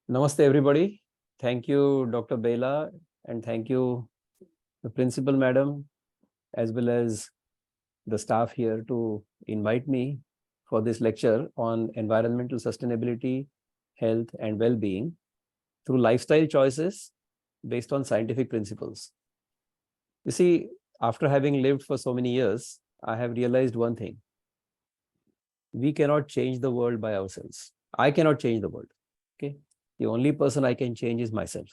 Namaste, everybody. Thank you, Dr. Bela, and thank you, the principal madam, as well as the staff here to invite me for this lecture on environmental sustainability, health, and well-being through lifestyle choices based on scientific principles. You see, after having lived for so many years, I have realized one thing. We cannot change the world by ourselves. I cannot change the world. Okay. The only person I can change is myself.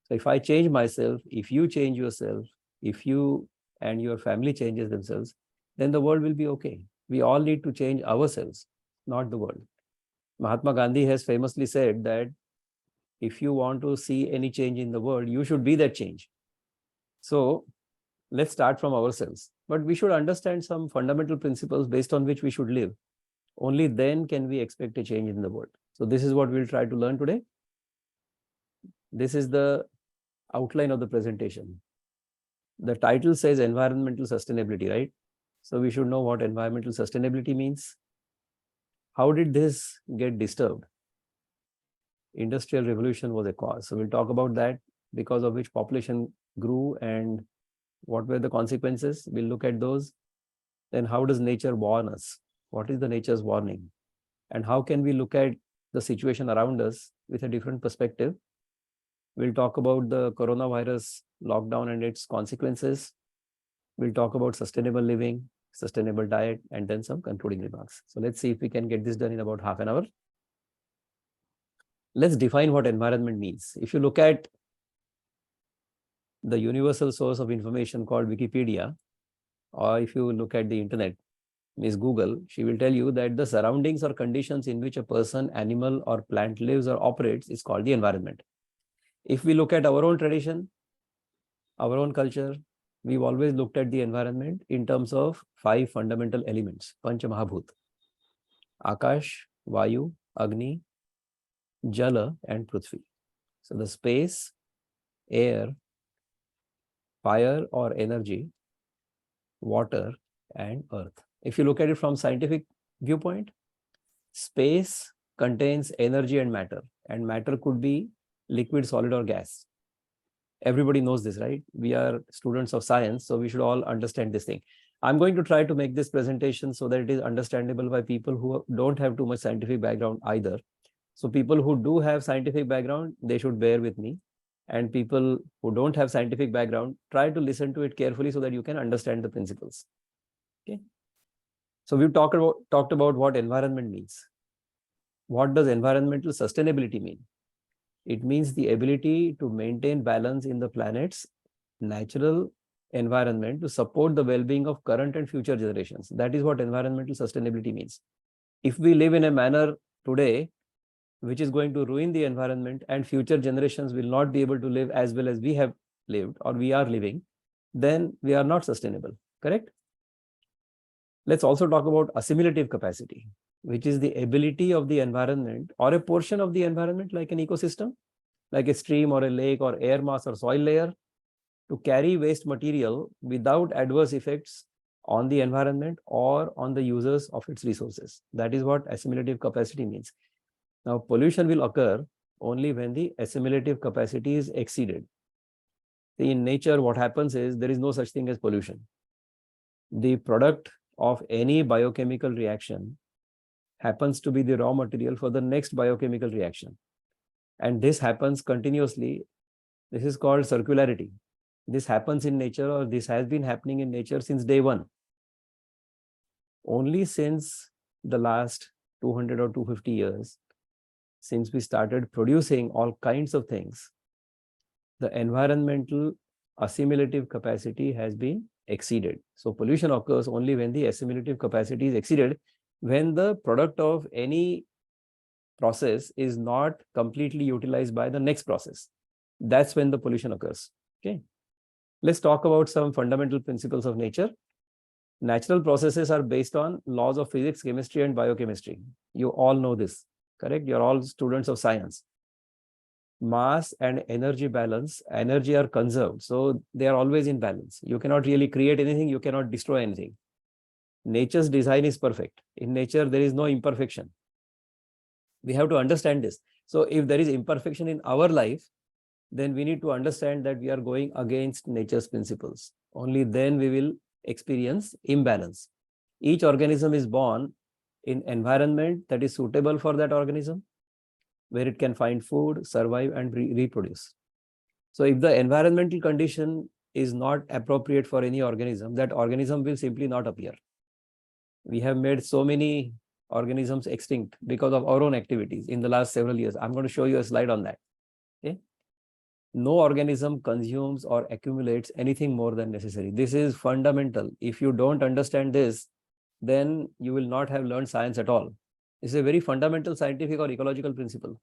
So if I change myself, if you change yourself, if you and your family changes themselves, then the world will be okay. We all need to change ourselves, not the world. Mahatma Gandhi has famously said that if you want to see any change in the world, you should be that change. So let's start from ourselves. But we should understand some fundamental principles based on which we should live. Only then can we expect a change in the world. So this is what we'll try to learn today. This is the outline of the presentation. The title says environmental sustainability, right? So we should know what environmental sustainability means. How did this get disturbed? Industrial revolution was a cause. So we'll talk about that, because of which population grew and what were the consequences. We'll look at those. Then how does nature warn us? What is the nature's warning? And how can we look at the situation around us with a different perspective? We'll talk about the coronavirus lockdown and its consequences. We'll talk about sustainable living, sustainable diet, and then some concluding remarks. So let's see if we can get this done in about half an hour. Let's define what environment means. If you look at the universal source of information called Wikipedia, or if you look at the internet, Ms. Google, she will tell you that the surroundings or conditions in which a person, animal, or plant lives or operates is called the environment. If we look at our own tradition, our own culture, we've always looked at the environment in terms of 5 fundamental elements, Pancha Mahabhut: Akash, Vayu, Agni, Jala, and Prithvi. So the space, air, fire or energy, water, and earth. If you look at it from scientific viewpoint, space contains energy and matter could be liquid, solid, or gas. Everybody knows this, right? We are students of science, so we should all understand this thing. I'm going to try to make this presentation so that it is understandable by people who don't have too much scientific background either. So people who do have scientific background, they should bear with me. And people who don't have scientific background, try to listen to it carefully so that you can understand the principles. Okay. So we've talked about what environment means. What does environmental sustainability mean? It means the ability to maintain balance in the planet's natural environment to support the well-being of current and future generations. That is what environmental sustainability means. If we live in a manner today which is going to ruin the environment and future generations will not be able to live as well as we have lived or we are living, then we are not sustainable, correct? Let's also talk about assimilative capacity, which is the ability of the environment or a portion of the environment, like an ecosystem, like a stream or a lake or air mass or soil layer, to carry waste material without adverse effects on the environment or on the users of its resources. That is what assimilative capacity means. Now, pollution will occur only when the assimilative capacity is exceeded. In nature, what happens is there is no such thing as pollution. The product of any biochemical reaction happens to be the raw material for the next biochemical reaction. And this happens continuously. This is called circularity. This happens in nature, or this has been happening in nature since day one. Only since the last 200 or 250 years, since we started producing all kinds of things, the environmental assimilative capacity has been exceeded. So pollution occurs only when the assimilative capacity is exceeded, when the product of any process is not completely utilized by the next process. That's when the pollution occurs. Okay. Let's talk about some fundamental principles of nature. Natural processes are based on laws of physics, chemistry, and biochemistry. You all know this, correct? You're all students of science. Mass and energy balance, energy are conserved. So they are always in balance. You cannot really create anything. You cannot destroy anything. Nature's design is perfect. In nature, there is no imperfection. We have to understand this. So if there is imperfection in our life, then we need to understand that we are going against nature's principles. Only then we will experience imbalance. Each organism is born in environment that is suitable for that organism, where it can find food, survive, and reproduce. So if the environmental condition is not appropriate for any organism, that organism will simply not appear. We have made so many organisms extinct because of our own activities in the last several years. I'm going to show you a slide on that. Okay? No organism consumes or accumulates anything more than necessary. This is fundamental. If you don't understand this, then you will not have learned science at all. This is a very fundamental scientific or ecological principle.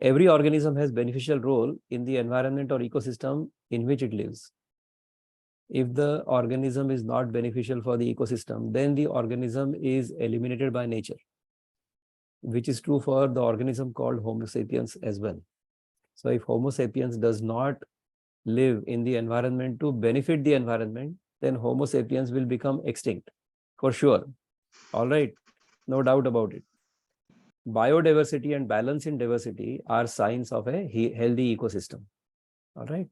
Every organism has beneficial role in the environment or ecosystem in which it lives. If the organism is not beneficial for the ecosystem, then the organism is eliminated by nature, which is true for the organism called Homo sapiens as well. So if Homo sapiens does not live in the environment to benefit the environment, then Homo sapiens will become extinct for sure. All right, no doubt about it. Biodiversity and balance in diversity are signs of a healthy ecosystem. All right,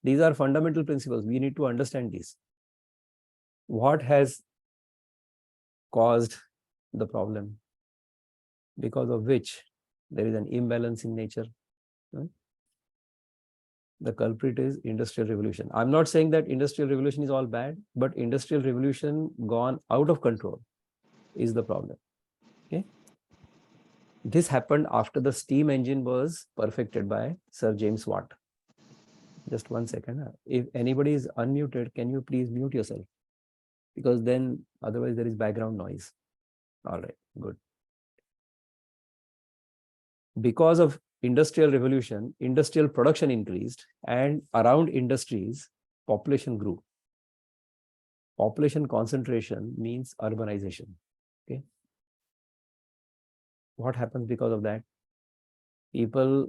these are fundamental principles. We need to understand these. What has caused the problem, because of which there is an imbalance in nature? Right? The culprit is industrial revolution. I'm not saying that industrial revolution is all bad, but industrial revolution gone out of control is the problem. Okay. This happened after the steam engine was perfected by Sir James Watt. Just 1 second. If anybody is unmuted, can you please mute yourself? Because then otherwise there is background noise. All right, good. Because of industrial revolution, industrial production increased, and around industries, population grew. Population concentration means urbanization. Okay. What happens because of that? People,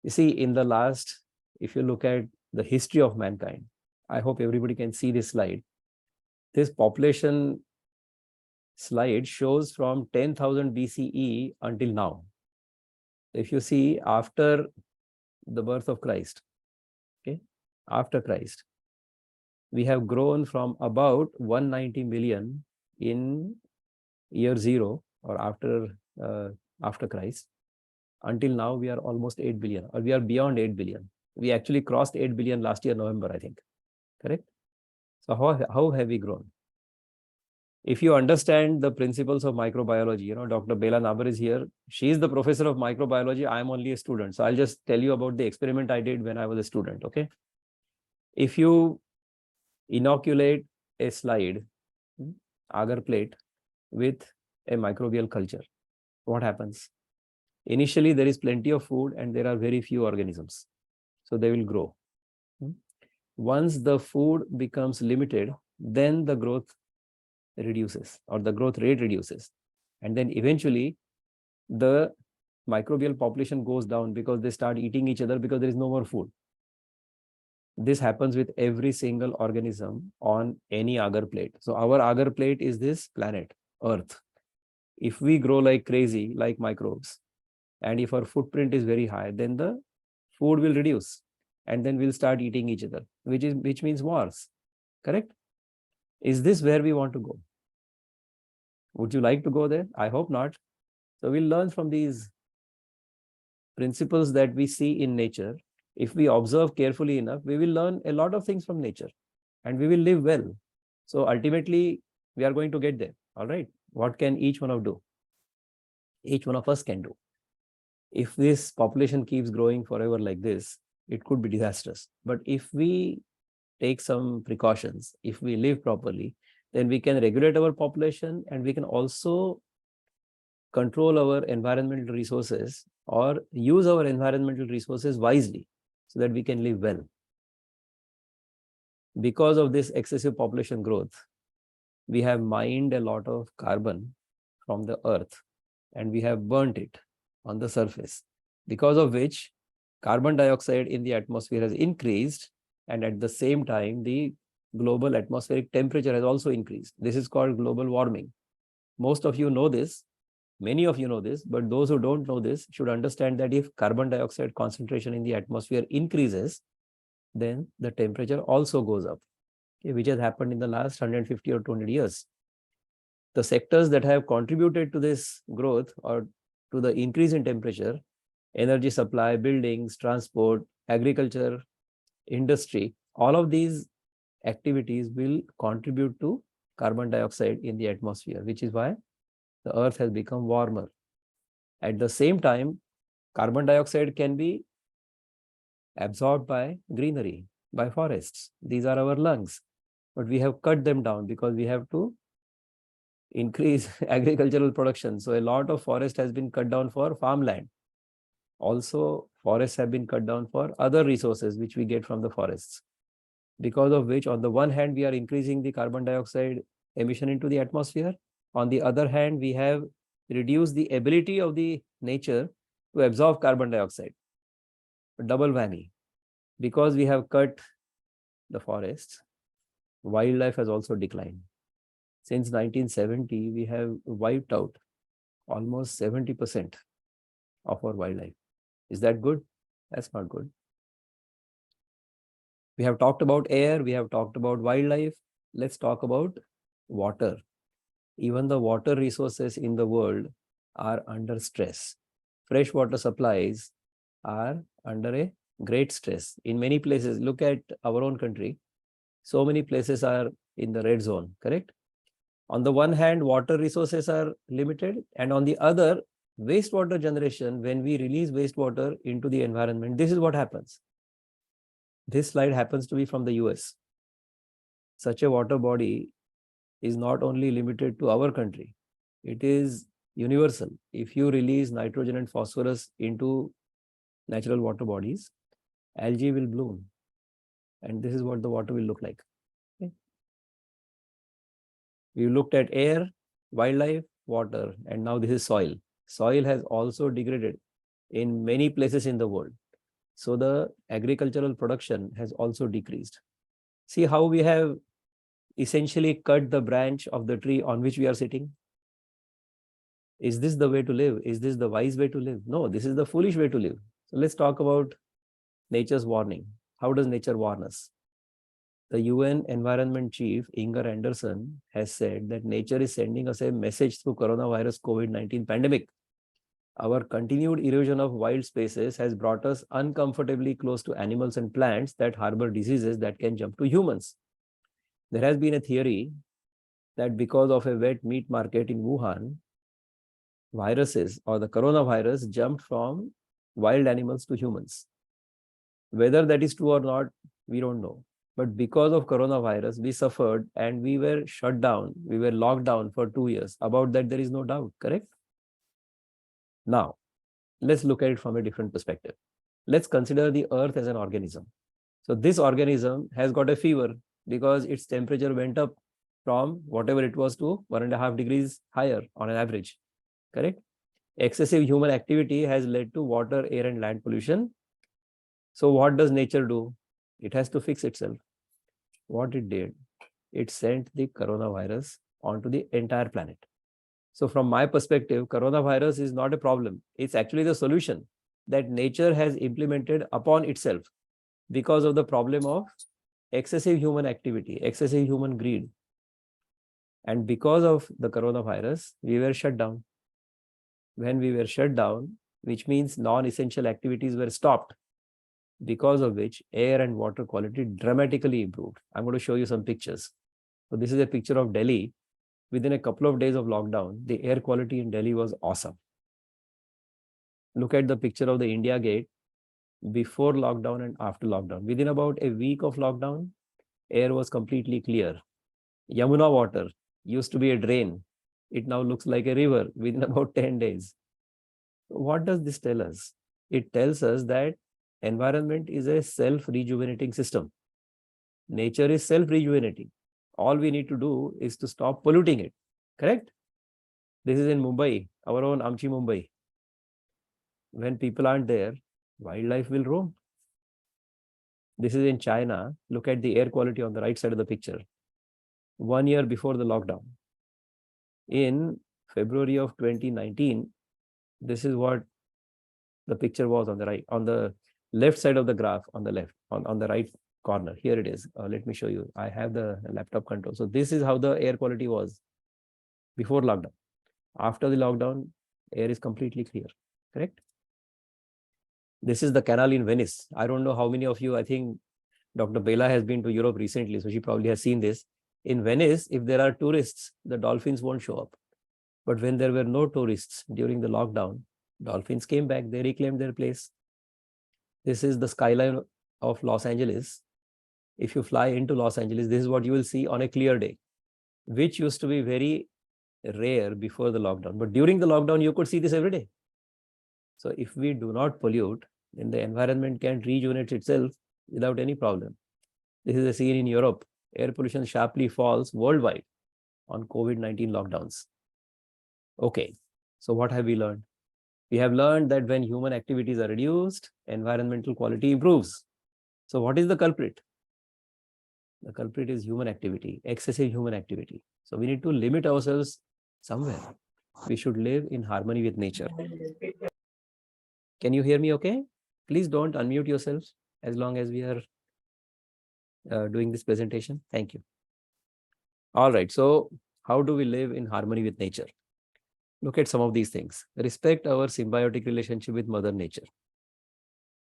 you see, in the last, if you look at the history of mankind, I hope everybody can see this slide. This population slide shows from 10,000 BCE until now. If you see, after the birth of Christ, okay, after Christ, we have grown from about 190 million in year 0 or after Christ, until now we are almost 8 billion, or we are beyond 8 billion. We actually crossed 8 billion last year, November, I think. Correct? So how have we grown? If you understand the principles of microbiology, Dr. Bela Nabar is here. She is the professor of microbiology. I am only a student. So I'll just tell you about the experiment I did when I was a student. Okay. If you inoculate a slide, agar plate, with a microbial culture, what happens? Initially, there is plenty of food and there are very few organisms. So they will grow. Once the food becomes limited, then the growth reduces, or the growth rate reduces. And then eventually the microbial population goes down because they start eating each other because there is no more food. This happens with every single organism on any agar plate. So our agar plate is this planet, Earth. If we grow like crazy, like microbes, and if our footprint is very high, then the food will reduce, and then we'll start eating each other, which means wars. Correct? Is this where we want to go? Would you like to go there? I hope not. So we'll learn from these principles that we see in nature. If we observe carefully enough, we will learn a lot of things from nature and we will live well. So ultimately, we are going to get there. All right. What can each one of do? Each one of us can do. If this population keeps growing forever like this, it could be disastrous. But if we take some precautions, if we live properly, then we can regulate our population and we can also control our environmental resources or use our environmental resources wisely so that we can live well. Because of this excessive population growth, we have mined a lot of carbon from the earth and we have burnt it on the surface, because of which carbon dioxide in the atmosphere has increased, and at the same time, the global atmospheric temperature has also increased. This is called global warming. Most of you know this, Many of you know this, but those who don't know this should understand that if carbon dioxide concentration in the atmosphere increases, then the temperature also goes up, okay, which has happened in the last 150 or 200 years. The sectors that have contributed to this growth or to the increase in temperature, energy supply, buildings, transport, agriculture, industry, all of these activities will contribute to carbon dioxide in the atmosphere, which is why the earth has become warmer. At the same time, carbon dioxide can be absorbed by greenery, by forests. These are our lungs, but we have cut them down because we have to increase agricultural production. So a lot of forest has been cut down for farmland. Also, forests have been cut down for other resources which we get from the forests. Because of which, on the one hand, we are increasing the carbon dioxide emission into the atmosphere. On the other hand, we have reduced the ability of the nature to absorb carbon dioxide. A double whammy. Because we have cut the forests, wildlife has also declined. Since 1970, we have wiped out almost 70% of our wildlife. Is that good? That's not good. We have talked about air, we have talked about wildlife. Let's talk about water. Even the water resources in the world are under stress. Freshwater supplies are under a great stress. In many places, look at our own country, so many places are in the red zone, correct? On the one hand, water resources are limited, and on the other, wastewater generation, when we release wastewater into the environment, this is what happens. This slide happens to be from the US. Such a water body is not only limited to our country, it is universal. If you release nitrogen and phosphorus into natural water bodies, algae will bloom. And this is what the water will look like. Okay. We looked at air, wildlife, water, and now this is soil. Soil has also degraded in many places in the world. So the agricultural production has also decreased. See how we have essentially cut the branch of the tree on which we are sitting. Is this the way to live? Is this the wise way to live? No, this is the foolish way to live. So let's talk about nature's warning. How does nature warn us? The UN Environment Chief, Inger Anderson, has said that nature is sending us a message through coronavirus COVID-19 pandemic. Our continued erosion of wild spaces has brought us uncomfortably close to animals and plants that harbor diseases that can jump to humans. There has been a theory that because of a wet meat market in Wuhan, viruses or the coronavirus jumped from wild animals to humans. Whether that is true or not, we don't know. But because of coronavirus, we suffered and we were shut down. We were locked down for 2 years. About that, there is no doubt, correct? Now, let's look at it from a different perspective. Let's consider the earth as an organism. So this organism has got a fever because its temperature went up from whatever it was to 1.5 degrees higher on an average, correct? Excessive human activity has led to water, air, and land pollution. So what does nature do? It has to fix itself. What it did, it sent the coronavirus onto the entire planet. So from my perspective, coronavirus is not a problem. It's actually the solution that nature has implemented upon itself because of the problem of excessive human activity, excessive human greed. And because of the coronavirus, we were shut down. When we were shut down, which means non-essential activities were stopped, because of which air and water quality dramatically improved. I'm going to show you some pictures. So this is a picture of Delhi. Within a couple of days of lockdown, the air quality in Delhi was awesome. Look at the picture of the India Gate before lockdown and after lockdown. Within about a week of lockdown, air was completely clear. Yamuna water used to be a drain. It now looks like a river within about 10 days. What does this tell us? It tells us that environment is a self-rejuvenating system. Nature is self-rejuvenating. All we need to do is to stop polluting it, correct? This is in Mumbai, our own Amchi Mumbai. When people aren't there, wildlife will roam. This is in China. Look at the air quality on the right side of the picture. 1 year before the lockdown. In February of 2019, this is what the picture was on the left side of the graph, on the left, on the right corner. Here it is. Let me show you. I have the laptop control. So this is how the air quality was before lockdown. After the lockdown, air is completely clear, correct? This is the canal in Venice. I don't know how many of you, I think Dr. Bela has been to Europe recently, so she probably has seen this. In Venice, if there are tourists, the dolphins won't show up. But when there were no tourists during the lockdown, dolphins came back, they reclaimed their place. This is the skyline of Los Angeles. If you fly into Los Angeles, this is what you will see on a clear day, which used to be very rare before the lockdown. But during the lockdown, you could see this every day. So if we do not pollute, then the environment can rejuvenate itself without any problem. This is a scene in Europe. Air pollution sharply falls worldwide on COVID-19 lockdowns. Okay, so what have we learned? We have learned that when human activities are reduced, environmental quality improves. So what is the culprit? The culprit is human activity, excessive human activity. So we need to limit ourselves somewhere. We should live in harmony with nature. Can you hear me okay? Please don't unmute yourselves as long as we are doing this presentation. Thank you. All right, so how do we live in harmony with nature? Look at some of these things. Respect our symbiotic relationship with Mother Nature.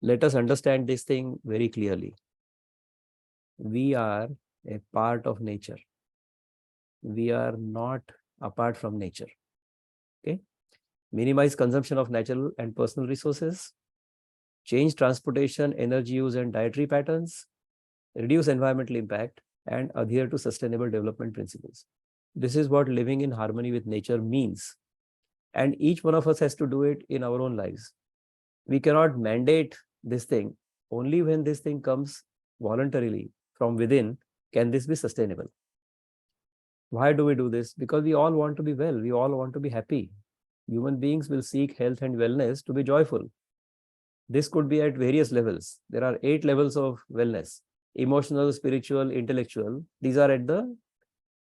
Let us understand this thing very clearly. We are a part of nature. We are not apart from nature. Okay. Minimize consumption of natural and personal resources. Change transportation, energy use, and dietary patterns. Reduce environmental impact and adhere to sustainable development principles. This is what living in harmony with nature means. And each one of us has to do it in our own lives. We cannot mandate this thing. Only when this thing comes voluntarily from within can this be sustainable. Why do we do this? Because we all want to be well. We all want to be happy. Human beings will seek health and wellness to be joyful. This could be at various levels. There are 8 levels of wellness: emotional, spiritual, intellectual. These are at the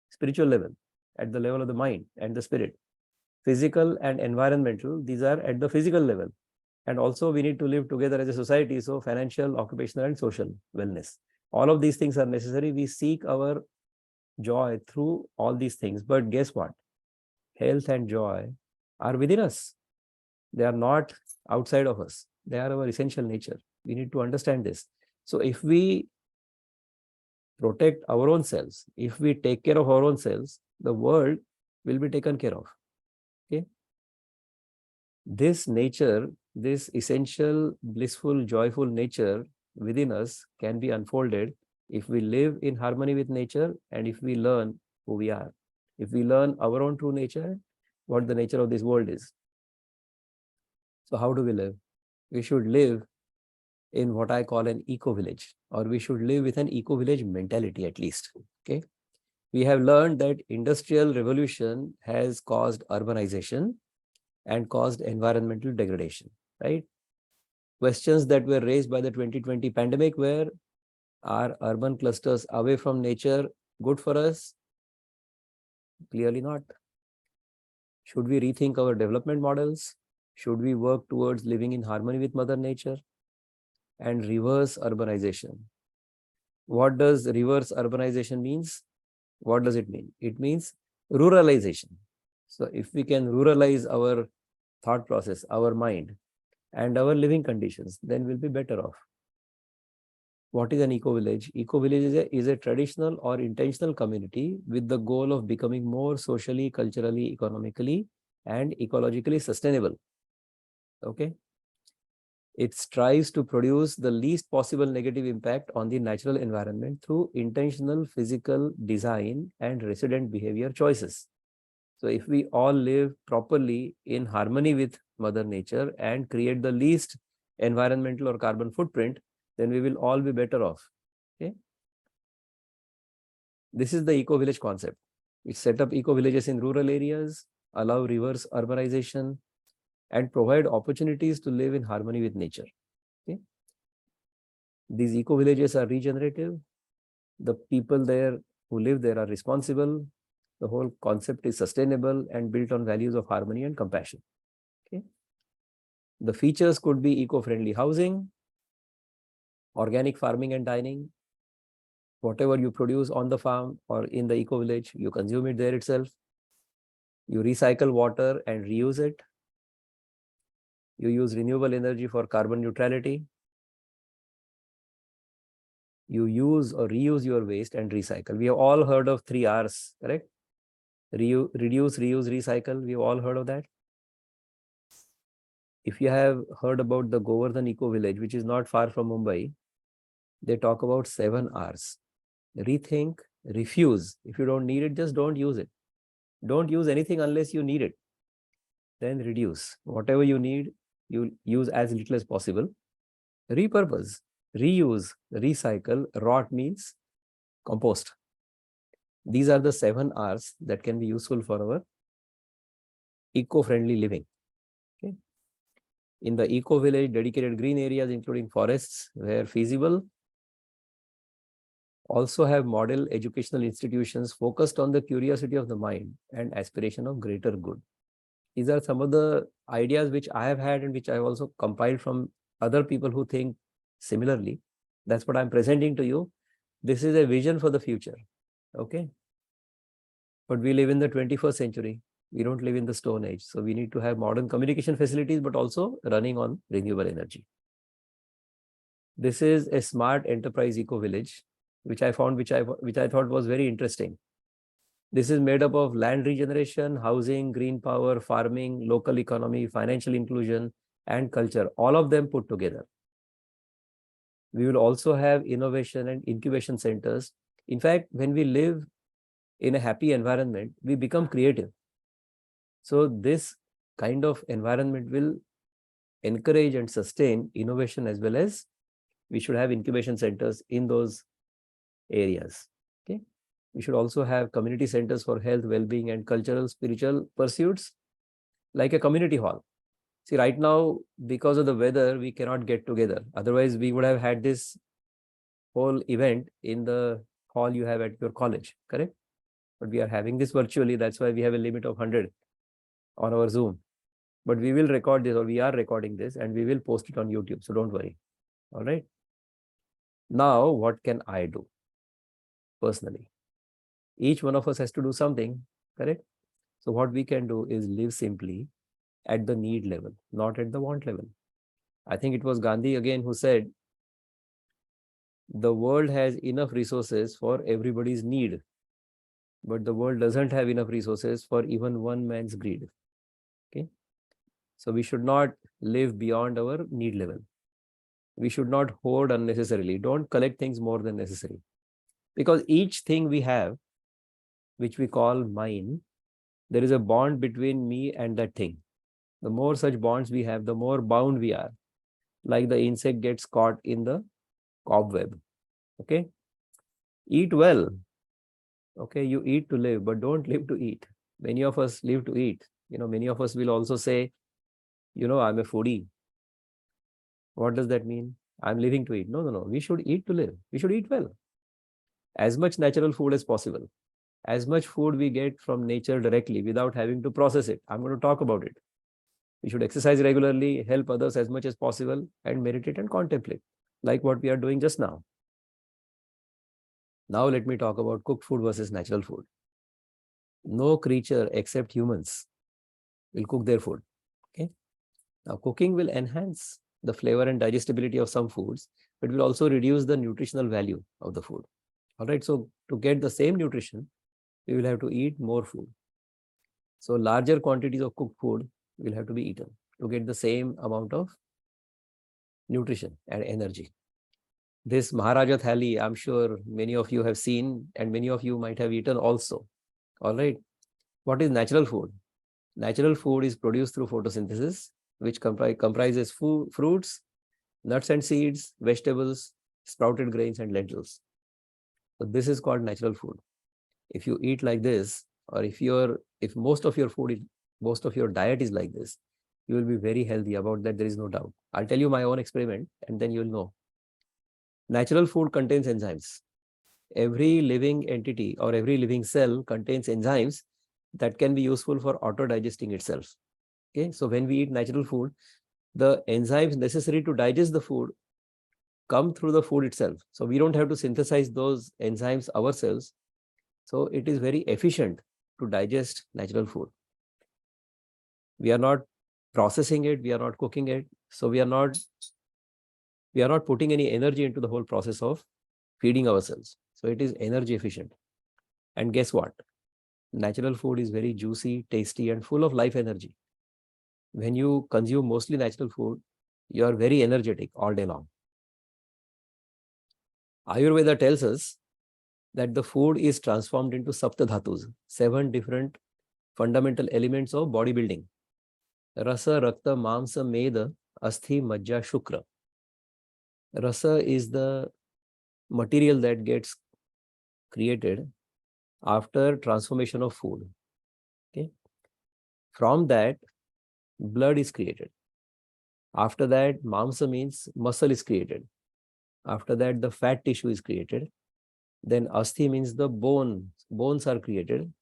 spiritual level, at the level of the mind and the spirit. Physical and environmental, these are at the physical level. And also we need to live together as a society. So financial, occupational, and social wellness. All of these things are necessary. We seek our joy through all these things. But guess what? Health and joy are within us. They are not outside of us. They are our essential nature. We need to understand this. So if we protect our own selves, if we take care of our own selves, the world will be taken care of. Okay. This nature, this essential, blissful, joyful nature within us can be unfolded if we live in harmony with nature and if we learn who we are. If we learn our own true nature, what the nature of this world is. So how do we live? We should live in what I call an eco-village, or we should live with an eco-village mentality at least. Okay. We have learned that industrial revolution has caused urbanization and caused environmental degradation, right? Questions that were raised by the 2020 pandemic were, are urban clusters away from nature good for us? Clearly not. Should we rethink our development models? Should we work towards living in harmony with Mother Nature? And reverse urbanization. What does reverse urbanization means? What does it mean? It means ruralization. So if we can ruralize our thought process, our mind, and our living conditions, then we'll be better off. What is an eco-village? Eco-village is a traditional or intentional community with the goal of becoming more socially, culturally, economically, and ecologically sustainable. Okay. It strives to produce the least possible negative impact on the natural environment through intentional physical design and resident behavior choices. So if we all live properly in harmony with Mother Nature and create the least environmental or carbon footprint, then we will all be better off. Okay. This is the eco-village concept. We set up eco-villages in rural areas, allow reverse urbanization, and provide opportunities to live in harmony with nature. Okay. These eco-villages are regenerative. The people there who live there are responsible. The whole concept is sustainable and built on values of harmony and compassion. Okay. The features could be eco-friendly housing, organic farming and dining. Whatever you produce on the farm or in the eco-village, you consume it there itself. You recycle water and reuse it. You use renewable energy for carbon neutrality. You use or reuse your waste and recycle. We have all heard of 3 R's, correct? Reduce, reuse, recycle. We have all heard of that. If you have heard about the Govardhan Eco Village, which is not far from Mumbai, they talk about 7 R's. Rethink, refuse. If you don't need it, just don't use it. Don't use anything unless you need it. Then reduce. Whatever you need, you use as little as possible. Repurpose, reuse, recycle. Rot means compost. These are the 7 R's that can be useful for our eco-friendly living. Okay. In the eco-village, dedicated green areas, including forests, where feasible, also have model educational institutions focused on the curiosity of the mind and aspiration of greater good. These are some of the ideas which I have had and which I have also compiled from other people who think similarly. That's what I'm presenting to you. This is a vision for the future. Okay. But we live in the 21st century. We don't live in the Stone Age. So we need to have modern communication facilities, but also running on renewable energy. This is a smart enterprise eco village, which I found, which I thought was very interesting. This is made up of land regeneration, housing, green power, farming, local economy, financial inclusion, and culture, all of them put together. We will also have innovation and incubation centers. In fact, when we live in a happy environment, we become creative. So this kind of environment will encourage and sustain innovation, as well as we should have incubation centers in those areas. Okay. We should also have community centers for health, well-being, and cultural, spiritual pursuits, like a community hall. See, right now, because of the weather, we cannot get together. Otherwise, we would have had this whole event in the hall you have at your college, correct? But we are having this virtually. That's why we have a limit of 100 on our Zoom. But we will record this, or we are recording this, and we will post it on YouTube. So don't worry. All right. Now, what can I do personally? Each one of us has to do something, correct? So what we can do is live simply at the need level, not at the want level. I think it was Gandhi again who said, the world has enough resources for everybody's need, but the world doesn't have enough resources for even one man's greed. Okay. So we should not live beyond our need level. We should not hoard unnecessarily. Don't collect things more than necessary. Because each thing we have, which we call mine, there is a bond between me and that thing. The more such bonds we have, the more bound we are. Like the insect gets caught in the cobweb. Okay. Eat well. Okay. You eat to live, but don't live to eat. Many of us live to eat. Many of us will also say, I'm a foodie. What does that mean? I'm living to eat. No. We should eat to live. We should eat well. As much natural food as possible. As much food we get from nature directly without having to process it. I'm going to talk about it. We should exercise regularly, help others as much as possible, and meditate and contemplate, like what we are doing just now. Now let me talk about cooked food versus natural food. No creature except humans will cook their food. Okay. Now cooking will enhance the flavor and digestibility of some foods, but will also reduce the nutritional value of the food. All right. So to get the same nutrition, we will have to eat more food. So larger quantities of cooked food will have to be eaten to get the same amount of nutrition and energy. This Maharaja Thali, I'm sure many of you have seen, and many of you might have eaten also. All right. What is natural food? Natural food is produced through photosynthesis, which comprises fruits, nuts and seeds, vegetables, sprouted grains, and lentils. So this is called natural food. If you eat like this, or if most of your diet is like this, you will be very healthy. About that, there is no doubt. I'll tell you my own experiment, and then you'll know. Natural food contains enzymes. every living entity or every living cell contains enzymes that can be useful for auto-digesting itself. Okay, so when we eat natural food, the enzymes necessary to digest the food come through the food itself. So we don't have to synthesize those enzymes ourselves. So it is very efficient to digest natural food. We are not processing it, we are not cooking it. So we are not putting any energy into the whole process of feeding ourselves. So it is energy efficient. And guess what? Natural food is very juicy, tasty, and full of life energy. When you consume mostly natural food, you are very energetic all day long. Ayurveda tells us that the food is transformed into saptadhatus, 7 different fundamental elements of bodybuilding. Rasa, Rakta, Mamsa, Meda, Asthi, Majja, Shukra. Rasa is the material that gets created after transformation of food. Okay. From that, blood is created. After that, Mamsa means muscle is created. After that, the fat tissue is created. Then Asthi means the bones are created.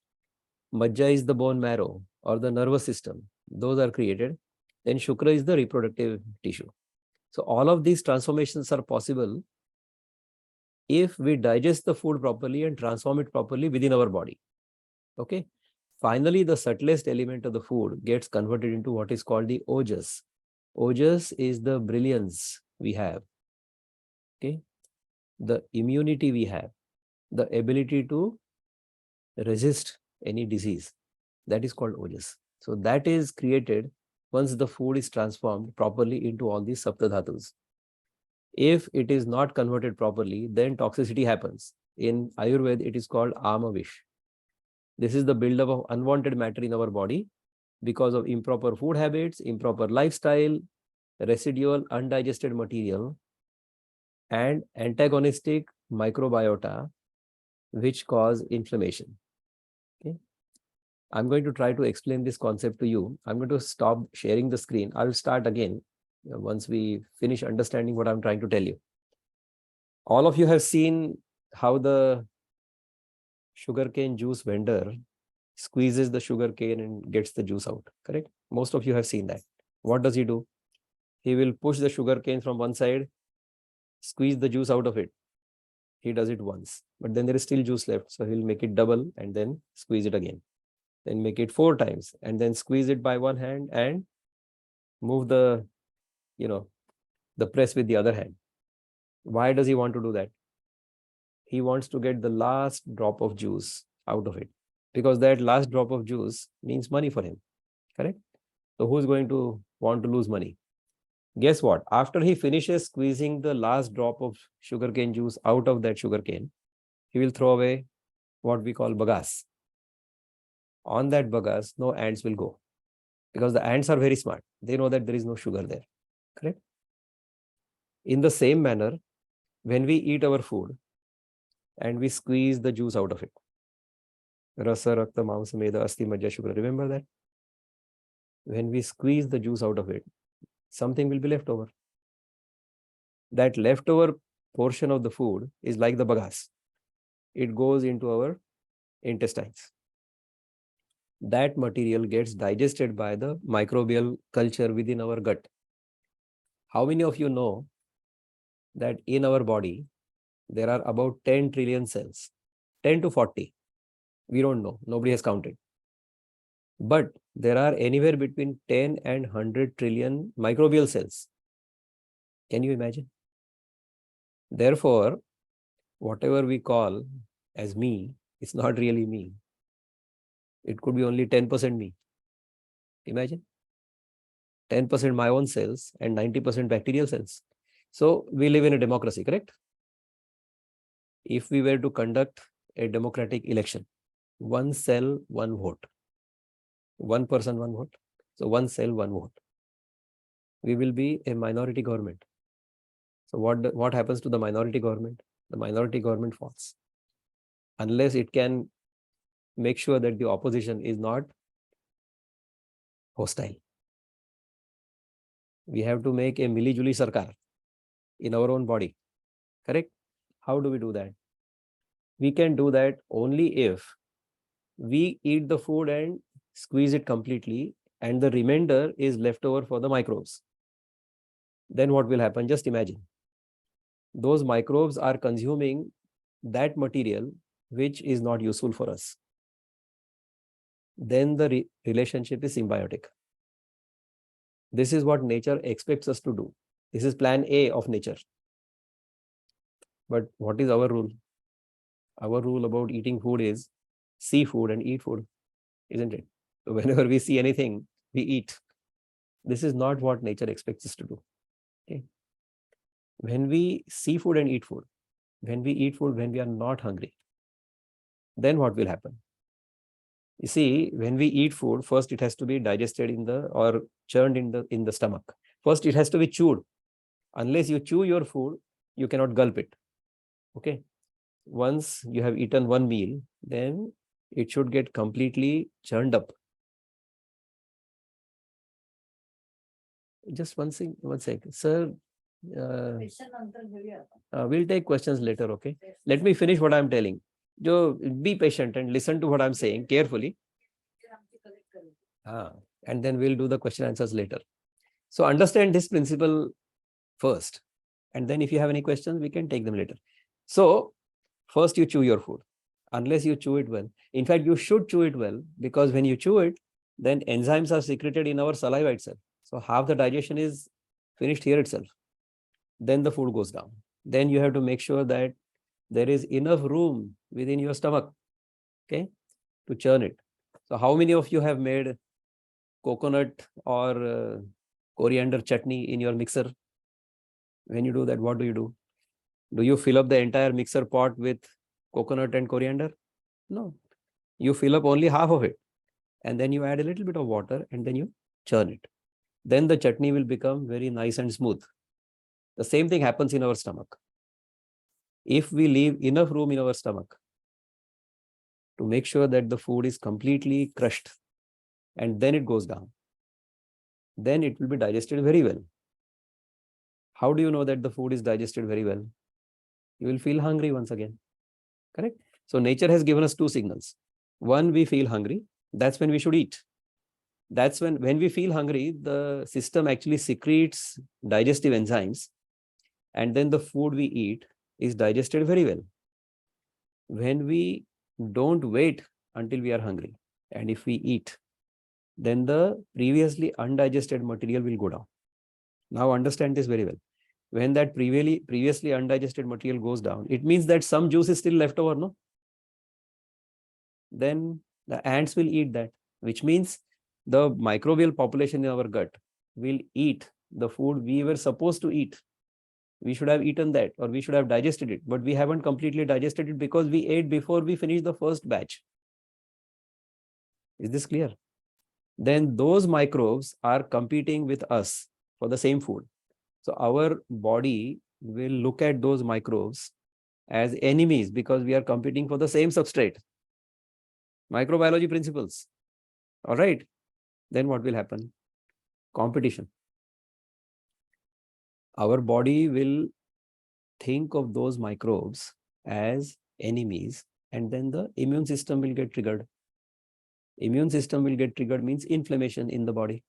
Majja is the bone marrow or the nervous system. Those are created. Then Shukra is the reproductive tissue. So all of these transformations are possible if we digest the food properly and transform it properly within our body. Okay. Finally, the subtlest element of the food gets converted into what is called the ojas. Ojas is the brilliance we have. Okay. The immunity we have, the ability to resist any disease. That is called ojas. So that is created once the food is transformed properly into all these saptadhatus. If it is not converted properly, then toxicity happens. In Ayurveda, it is called amavish. This is the buildup of unwanted matter in our body because of improper food habits, improper lifestyle, residual undigested material, and antagonistic microbiota, which cause inflammation. Okay. I'm going to try to explain this concept to you. I'm going to stop sharing the screen. I'll start again once we finish understanding what I'm trying to tell you. All of you have seen how the sugarcane juice vendor squeezes the sugarcane and gets the juice out, correct? Most of you have seen that. What does he do? He will push the sugarcane from one side, squeeze the juice out of it. He does it once, but then there is still juice left. So he'll make it double and then squeeze it again. Then make it 4 times and then squeeze it by one hand and move the, the press with the other hand. Why does he want to do that? He wants to get the last drop of juice out of it, because that last drop of juice means money for him, correct? So who's going to want to lose money? Guess what? After he finishes squeezing the last drop of sugarcane juice out of that sugarcane, he will throw away what we call bagasse. On that bagasse, no ants will go, because the ants are very smart. They know that there is no sugar there, correct? In the same manner, when we eat our food and we squeeze the juice out of it, rasa, rakta, mamsa, meda, asti, majja, shukra, remember that? When we squeeze the juice out of it, something will be left over. That leftover portion of the food is like the bagasse. It goes into our intestines. That material gets digested by the microbial culture within our gut. How many of you know that in our body, there are about 10 trillion cells? 10 to 40. We don't know. Nobody has counted. But there are anywhere between 10 and 100 trillion microbial cells. Can you imagine? Therefore, whatever we call as me, it's not really me. It could be only 10% me. Imagine. 10% my own cells and 90% bacterial cells. So we live in a democracy, correct? If we were to conduct a democratic election, 1 cell, 1 vote. 1 person, 1 vote. So 1 cell, 1 vote. We will be a minority government. So what happens to the minority government? The minority government falls. Unless it can make sure that the opposition is not hostile. We have to make a mili-juli sarkar in our own body, correct? How do we do that? We can do that only if we eat the food and squeeze it completely, and the remainder is left over for the microbes. Then what will happen? Just imagine. Those microbes are consuming that material which is not useful for us. Then the relationship is symbiotic. This is what nature expects us to do. This is plan A of nature. But what is our rule? Our rule about eating food is see food and eat food, isn't it? So whenever we see anything, we eat. This is not what nature expects us to do. Okay. When we see food and eat food, when we eat food when we are not hungry, then what will happen? You see, when we eat food, first it has to be digested or churned in the stomach. First, it has to be chewed. Unless you chew your food, you cannot gulp it. Okay. Once you have eaten one meal, then it should get completely churned up. Just one second, sir. We'll take questions later. Okay. Let me finish what I'm telling. Be patient and listen to what I'm saying carefully. And then we'll do the question answers later. So understand this principle first. And then if you have any questions, we can take them later. So first you chew your food. Unless you chew it well. In fact, you should chew it well, because when you chew it, then enzymes are secreted in our saliva itself. So half the digestion is finished here itself. Then the food goes down. Then you have to make sure that there is enough room within your stomach, okay, to churn it. So how many of you have made coconut or coriander chutney in your mixer? When you do that, what do? Do you fill up the entire mixer pot with coconut and coriander? No. You fill up only half of it. And then you add a little bit of water and then you churn it. Then the chutney will become very nice and smooth. The same thing happens in our stomach. If we leave enough room in our stomach to make sure that the food is completely crushed and then it goes down, then it will be digested very well. How do you know that the food is digested very well? You will feel hungry once again. Correct? So nature has given us two signals. One, we feel hungry. That's when we should eat. That's when we feel hungry, the system actually secretes digestive enzymes, and then the food we eat is digested very well. When we don't wait until we are hungry, and if we eat, then the previously undigested material will go down. Now understand this very well. When that previously undigested material goes down, it means that some juice is still left over, no? Then the ants will eat that, which means the microbial population in our gut will eat the food we were supposed to eat. We should have eaten that, or we should have digested it, but we haven't completely digested it because we ate before we finished the first batch. Is this clear? Then those microbes are competing with us for the same food. So our body will look at those microbes as enemies because we are competing for the same substrate. Microbiology principles. All right. Then what will happen? Competition. Our body will think of those microbes as enemies, and then the immune system will get triggered. Immune system will get triggered means inflammation in the body.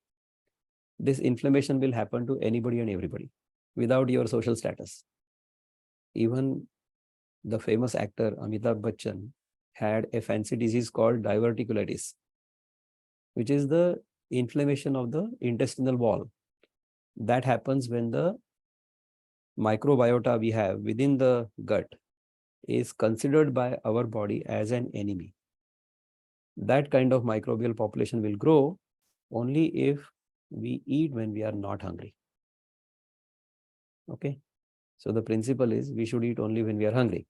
This inflammation will happen to anybody and everybody without your social status. Even the famous actor Amitabh Bachchan had a fancy disease called diverticulitis, which is the inflammation of the intestinal wall. That happens when the microbiota we have within the gut is considered by our body as an enemy. That kind of microbial population will grow only if we eat when we are not hungry. Okay. So the principle is we should eat only when we are hungry,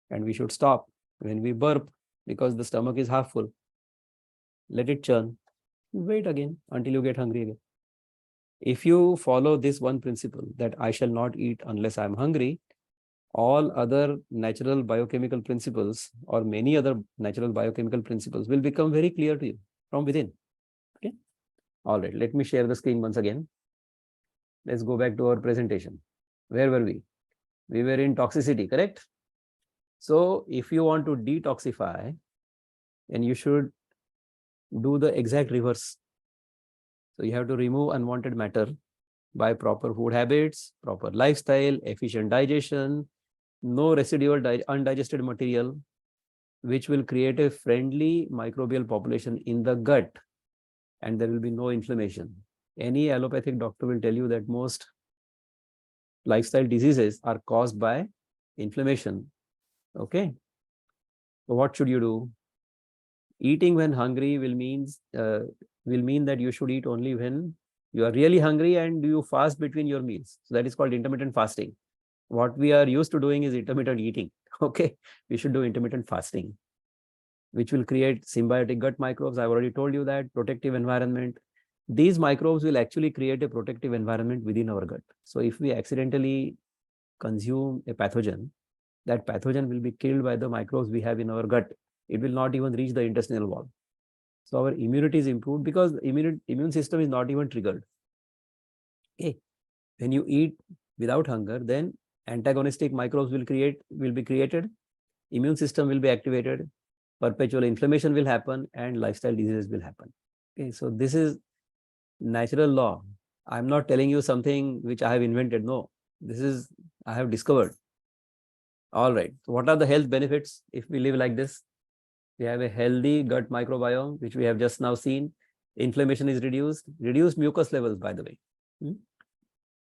and we should stop when we burp because the stomach is half full. Let it churn. Wait again until you get hungry again. If you follow this one principle that I shall not eat unless I'm hungry, all other natural biochemical principles or many other natural biochemical principles will become very clear to you from within. Okay. All right. Let me share the screen once again. Let's go back to our presentation. Where were we? We were in toxicity, correct? So if you want to detoxify, then you should do the exact reverse. So you have to remove unwanted matter by proper food habits, proper lifestyle, efficient digestion, no residual undigested material, which will create a friendly microbial population in the gut, and there will be no inflammation. Any allopathic doctor will tell you that most lifestyle diseases are caused by inflammation. Okay. So what should you do? Eating when hungry will mean that you should eat only when you are really hungry and you fast between your meals. So that is called intermittent fasting. What we are used to doing is intermittent eating. Okay, we should do intermittent fasting, which will create symbiotic gut microbes. I've already told you that. Protective environment. These microbes will actually create a protective environment within our gut. So if we accidentally consume a pathogen, that pathogen will be killed by the microbes we have in our gut. It will not even reach the intestinal wall. So our immunity is improved because the immune system is not even triggered. Okay. When you eat without hunger, then antagonistic microbes will be created, immune system will be activated, perpetual inflammation will happen, and lifestyle diseases will happen. Okay, so this is natural law. I'm not telling you something which I have invented. No, this is I have discovered. All right. So what are the health benefits if we live like this? We have a healthy gut microbiome, which we have just now seen. Inflammation is reduced mucus levels, by the way.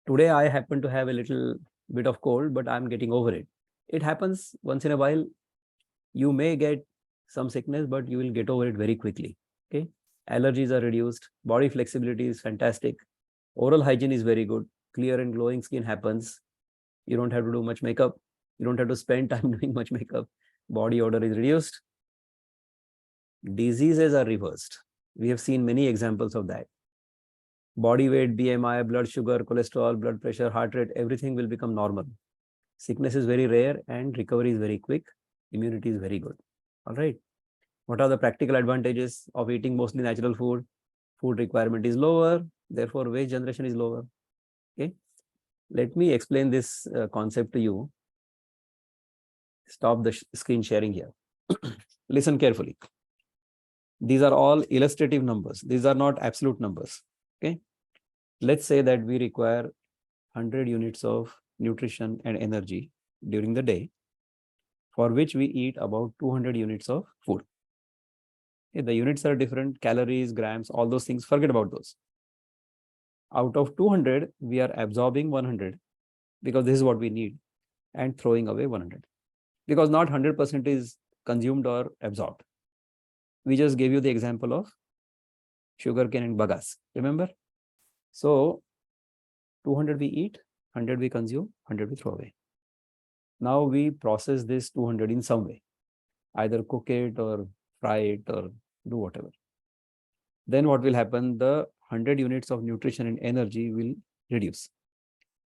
Today, I happen to have a little bit of cold, but I'm getting over it. It happens once in a while. You may get some sickness, but you will get over it very quickly. Okay. Allergies are reduced. Body flexibility is fantastic. Oral hygiene is very good. Clear and glowing skin happens. You don't have to do much makeup. You don't have to spend time doing much makeup. Body odor is reduced. Diseases are reversed. We have seen many examples of that. Body weight, BMI, blood sugar, cholesterol, blood pressure, heart rate, everything will become normal. Sickness is very rare and recovery is very quick. Immunity is very good. All right. What are the practical advantages of eating mostly natural food? Food requirement is lower, therefore waste generation is lower. Okay. Let me explain this concept to you. Stop the screen sharing here. Listen carefully. These are all illustrative numbers. These are not absolute numbers. Okay. Let's say that we require 100 units of nutrition and energy during the day, for which we eat about 200 units of food. Okay, the units are different, calories, grams, all those things, forget about those. Out of 200, we are absorbing 100 because this is what we need and throwing away 100 because not 100% is consumed or absorbed. We just gave you the example of sugarcane and bagas, remember? So 200 we eat, 100 we consume, 100 we throw away. Now we process this 200 in some way, either cook it or fry it or do whatever. Then what will happen? The 100 units of nutrition and energy will reduce.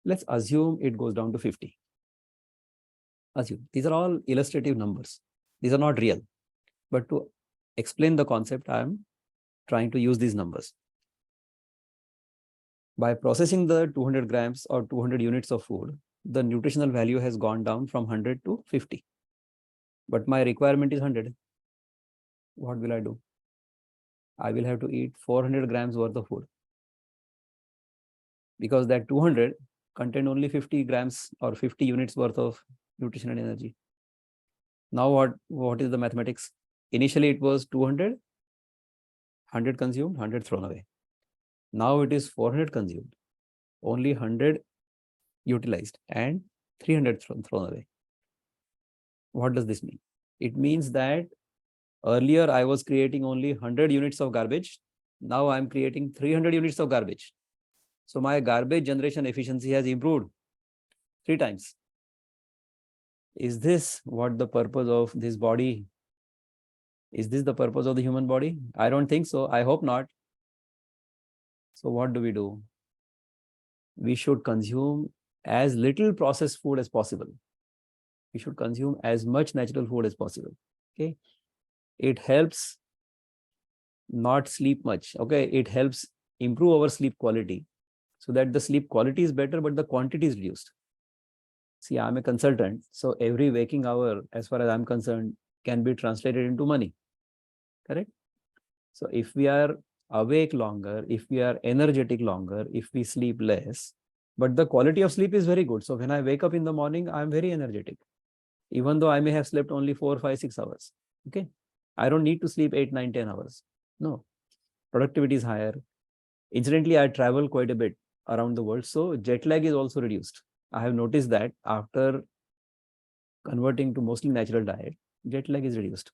Let's assume it goes down to 50. Assume. These are all illustrative numbers. These are not real. But to explain the concept, I am trying to use these numbers. By processing the 200 grams or 200 units of food, the nutritional value has gone down from 100 to 50. But my requirement is 100. What will I do? I will have to eat 400 grams worth of food because that 200 contain only 50 grams or 50 units worth of nutrition and energy. Now what is the mathematics? Initially it was 200, 100 consumed, 100 thrown away. Now it is 400 consumed, only 100 utilized and 300 thrown away. What does this mean? It means that earlier I was creating only 100 units of garbage. Now I'm creating 300 units of garbage. So my garbage generation efficiency has improved 3 times. Is this what the purpose of this body? Is this the purpose of the human body? I don't think so. I hope not. So what do? We should consume as little processed food as possible. We should consume as much natural food as possible. Okay. It helps not sleep much. Okay. It helps improve our sleep quality so that the sleep quality is better, but the quantity is reduced. See, I'm a consultant, so every waking hour, as far as I'm concerned, can be translated into money. Correct? So if we are awake longer, if we are energetic longer, if we sleep less, but the quality of sleep is very good. So when I wake up in the morning, I'm very energetic, even though I may have slept only 4, 5, 6 hours. Okay. I don't need to sleep 8, 9, 10 hours. No. Productivity is higher. Incidentally, I travel quite a bit around the world. So jet lag is also reduced. I have noticed that after converting to mostly natural diet, jet lag is reduced.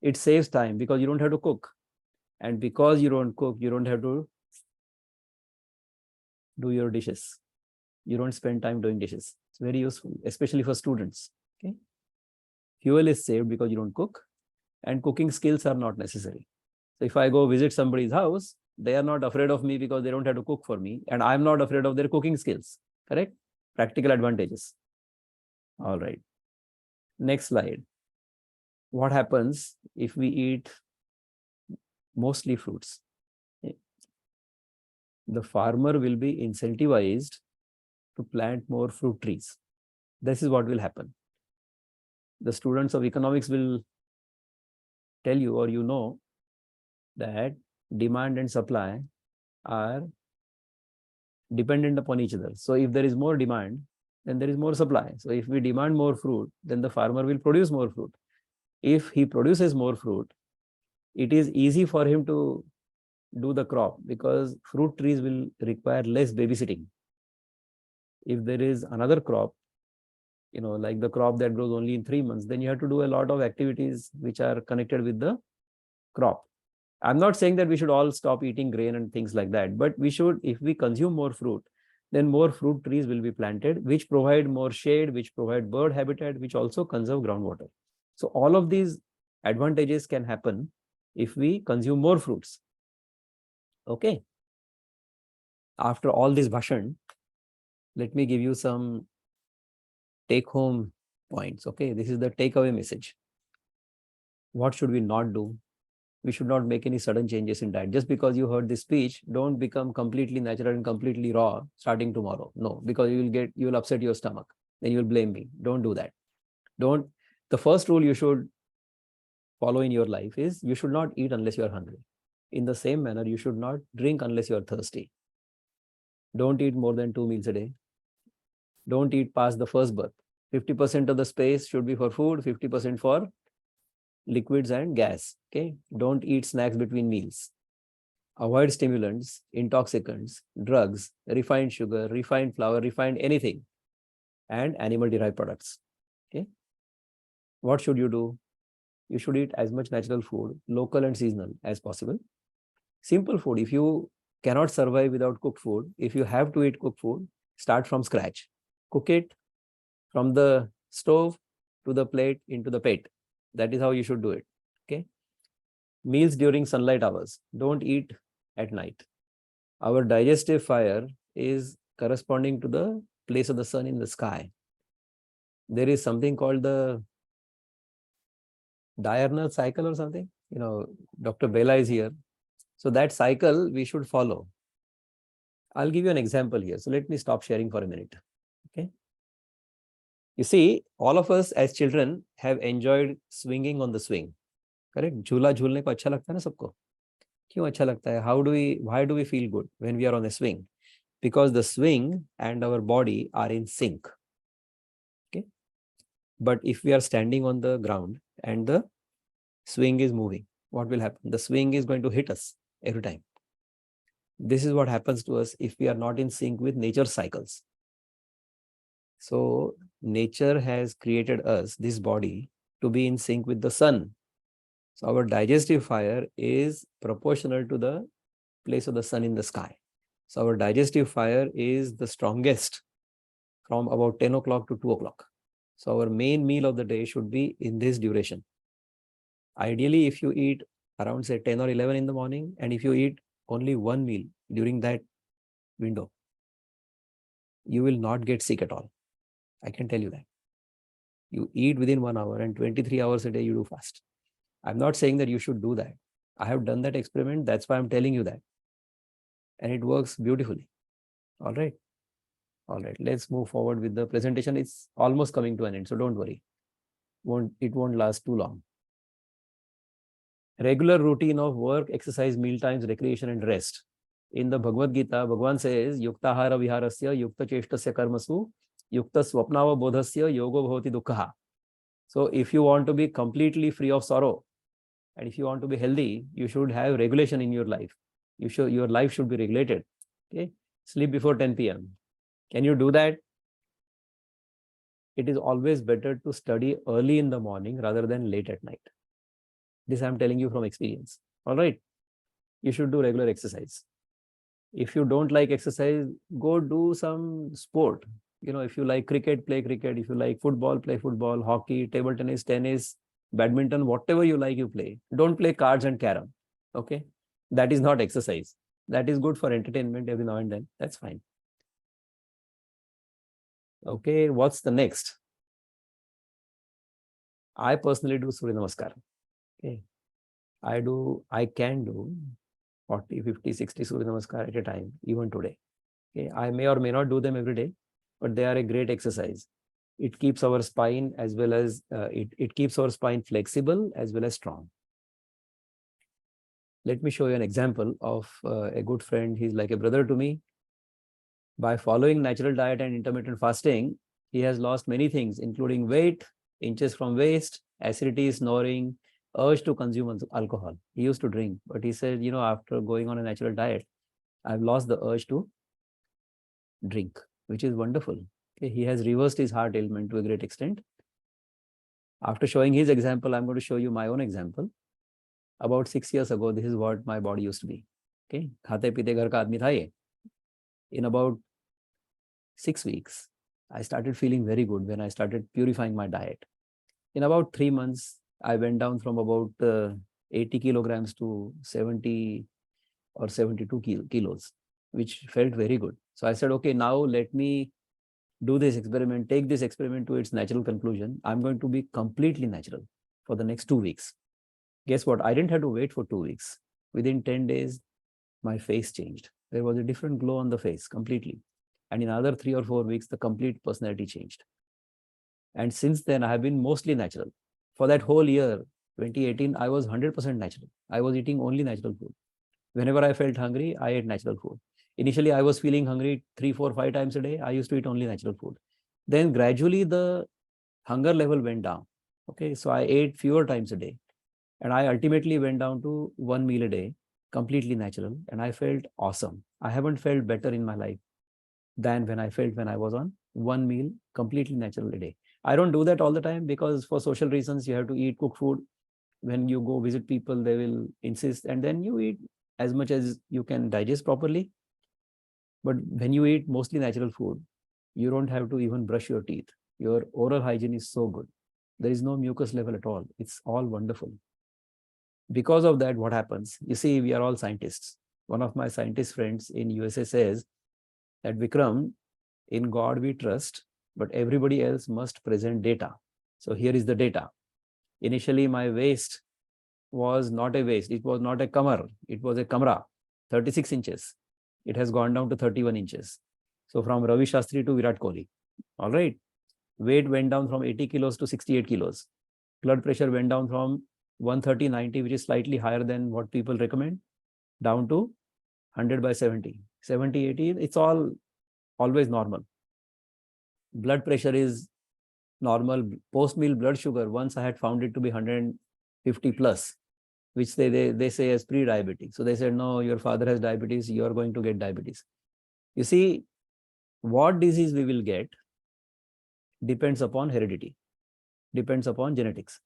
It saves time because you don't have to cook. And because you don't cook, you don't have to do your dishes. You don't spend time doing dishes. It's very useful, especially for students. Okay. Fuel is saved because you don't cook, and cooking skills are not necessary. So if I go visit somebody's house, they are not afraid of me because they don't have to cook for me, and I'm not afraid of their cooking skills. Correct? Practical advantages. All right. Next slide. What happens if we eat mostly fruits? The farmer will be incentivized to plant more fruit trees. This is what will happen. The students of economics will tell you, or you know, that demand and supply are dependent upon each other. So if there is more demand, then there is more supply. So if we demand more fruit, then the farmer will produce more fruit. If he produces more fruit, it is easy for him to do the crop because fruit trees will require less babysitting. If there is another crop, like the crop that grows only in 3 months, then you have to do a lot of activities which are connected with the crop. I'm not saying that we should all stop eating grain and things like that, but we should, if we consume more fruit, then more fruit trees will be planted, which provide more shade, which provide bird habitat, which also conserve groundwater. So all of these advantages can happen if we consume more fruits. Okay. After all this bhashan, let me give you some take-home points. Okay. This is the takeaway message. What should we not do? We should not make any sudden changes in diet. Just because you heard this speech, don't become completely natural and completely raw starting tomorrow. No, because you will upset your stomach. Then you will blame me. Don't do that. The first rule you should follow in your life is you should not eat unless you are hungry. In the same manner, you should not drink unless you are thirsty. Don't eat more than 2 meals a day. Don't eat past the first birth. 50% of the space should be for food, 50% for liquids and gas. Okay. Don't eat snacks between meals. Avoid stimulants, intoxicants, drugs, refined sugar, refined flour, refined anything, and animal derived products. Okay. What should you do? You should eat as much natural food, local and seasonal as possible. Simple food. If you cannot survive without cooked food, if you have to eat cooked food, start from scratch. Cook it from the stove to the plate into the plate. That is how you should do it. Okay. Meals during sunlight hours. Don't eat at night. Our digestive fire is corresponding to the place of the sun in the sky. There is something called the diurnal cycle or something. Dr. Bella is here. So that cycle we should follow. I'll give you an example here. So let me stop sharing for a minute. Okay. You see, all of us as children have enjoyed swinging on the swing. Correct? झूला झूलने को अच्छा लगता है ना सबको? क्यों अच्छा लगता है? Why do we feel good when we are on a swing? Because the swing and our body are in sync. Okay. But if we are standing on the ground and the swing is moving, what will happen? The swing is going to hit us every time. This is what happens to us if we are not in sync with nature's cycles. So nature has created us, this body, to be in sync with the sun. So our digestive fire is proportional to the place of the sun in the sky. So our digestive fire is the strongest from about 10 o'clock to 2 o'clock. So our main meal of the day should be in this duration. Ideally, if you eat around say 10 or 11 in the morning, and if you eat only one meal during that window, you will not get sick at all. I can tell you that. You eat within 1 hour and 23 hours a day you do fast. I'm not saying that you should do that. I have done that experiment. That's why I'm telling you that. And it works beautifully. All right. All right, let's move forward with the presentation. It's almost coming to an end, so don't worry. It won't last too long. Regular routine of work, exercise, meal times, recreation, and rest. In the Bhagavad Gita, Bhagavan says, Yuktahara viharasya, yukta cheshtasya karmasu, yukta swapnava bodhasya, yogo bhavati dukkha. So if you want to be completely free of sorrow, and if you want to be healthy, you should have regulation in your life. Your life should be regulated. Okay, sleep before 10 p.m. Can you do that? It is always better to study early in the morning rather than late at night. This I'm telling you from experience. All right. You should do regular exercise. If you don't like exercise, go do some sport. If you like cricket, play cricket. If you like football, play football, hockey, table tennis, badminton, whatever you like, you play. Don't play cards and carom. Okay. That is not exercise. That is good for entertainment every now and then. That's fine. Okay. What's the next? I personally do Surya Namaskar. Okay. I can do 40, 50, 60 Surya Namaskar at a time, even today. Okay. I may or may not do them every day, but they are a great exercise. It keeps our spine as well as, it keeps our spine flexible as well as strong. Let me show you an example of a good friend. He's like a brother to me. By following natural diet and intermittent fasting, he has lost many things, including weight, inches from waist, acidity, snoring, urge to consume alcohol. He used to drink, but he said, after going on a natural diet, I've lost the urge to drink, which is wonderful. Okay, he has reversed his heart ailment to a great extent. After showing his example, I'm going to show you my own example. About 6 years ago, this is what my body used to be. Okay, khate pite ghar ka aadmi tha ye. In about 6 weeks, I started feeling very good when I started purifying my diet. In about 3 months, I went down from about 80 kilograms to 70 or 72 kilos, which felt very good. So I said, okay, now let me do this experiment, take this experiment to its natural conclusion. I'm going to be completely natural for the next 2 weeks. Guess what? I didn't have to wait for 2 weeks. Within 10 days, my face changed. There was a different glow on the face completely. And in another 3 or 4 weeks, the complete personality changed. And since then, I have been mostly natural. For that whole year, 2018, I was 100% natural. I was eating only natural food. Whenever I felt hungry, I ate natural food. Initially, I was feeling hungry 3, 4, 5 times a day. I used to eat only natural food. Then gradually, the hunger level went down. Okay, so I ate fewer times a day. And I ultimately went down to 1 meal a day, completely natural. And I felt awesome. I haven't felt better in my life than when I felt when I was on 1 meal, completely natural a day. I don't do that all the time because for social reasons, you have to eat cooked food. When you go visit people, they will insist, and then you eat as much as you can digest properly. But when you eat mostly natural food, you don't have to even brush your teeth. Your oral hygiene is so good. There is no mucus level at all. It's all wonderful. Because of that, what happens? You see, we are all scientists. One of my scientist friends in USA says that, Vikram, in God we trust, but everybody else must present data. So here is the data. Initially, my waist was not a waist. It was not a kamar. It was a kamra, 36 inches. It has gone down to 31 inches. So from Ravi Shastri to Virat Kohli. All right. Weight went down from 80 kilos to 68 kilos. Blood pressure went down from 130/90, which is slightly higher than what people recommend, down to 100/70. 70/80, it's all always normal. Blood pressure is normal. Post-meal blood sugar, once I had found it to be 150 plus, which they say as pre-diabetic. So they said, no, your father has diabetes, you are going to get diabetes. You see, what disease we will get depends upon heredity, depends upon genetics.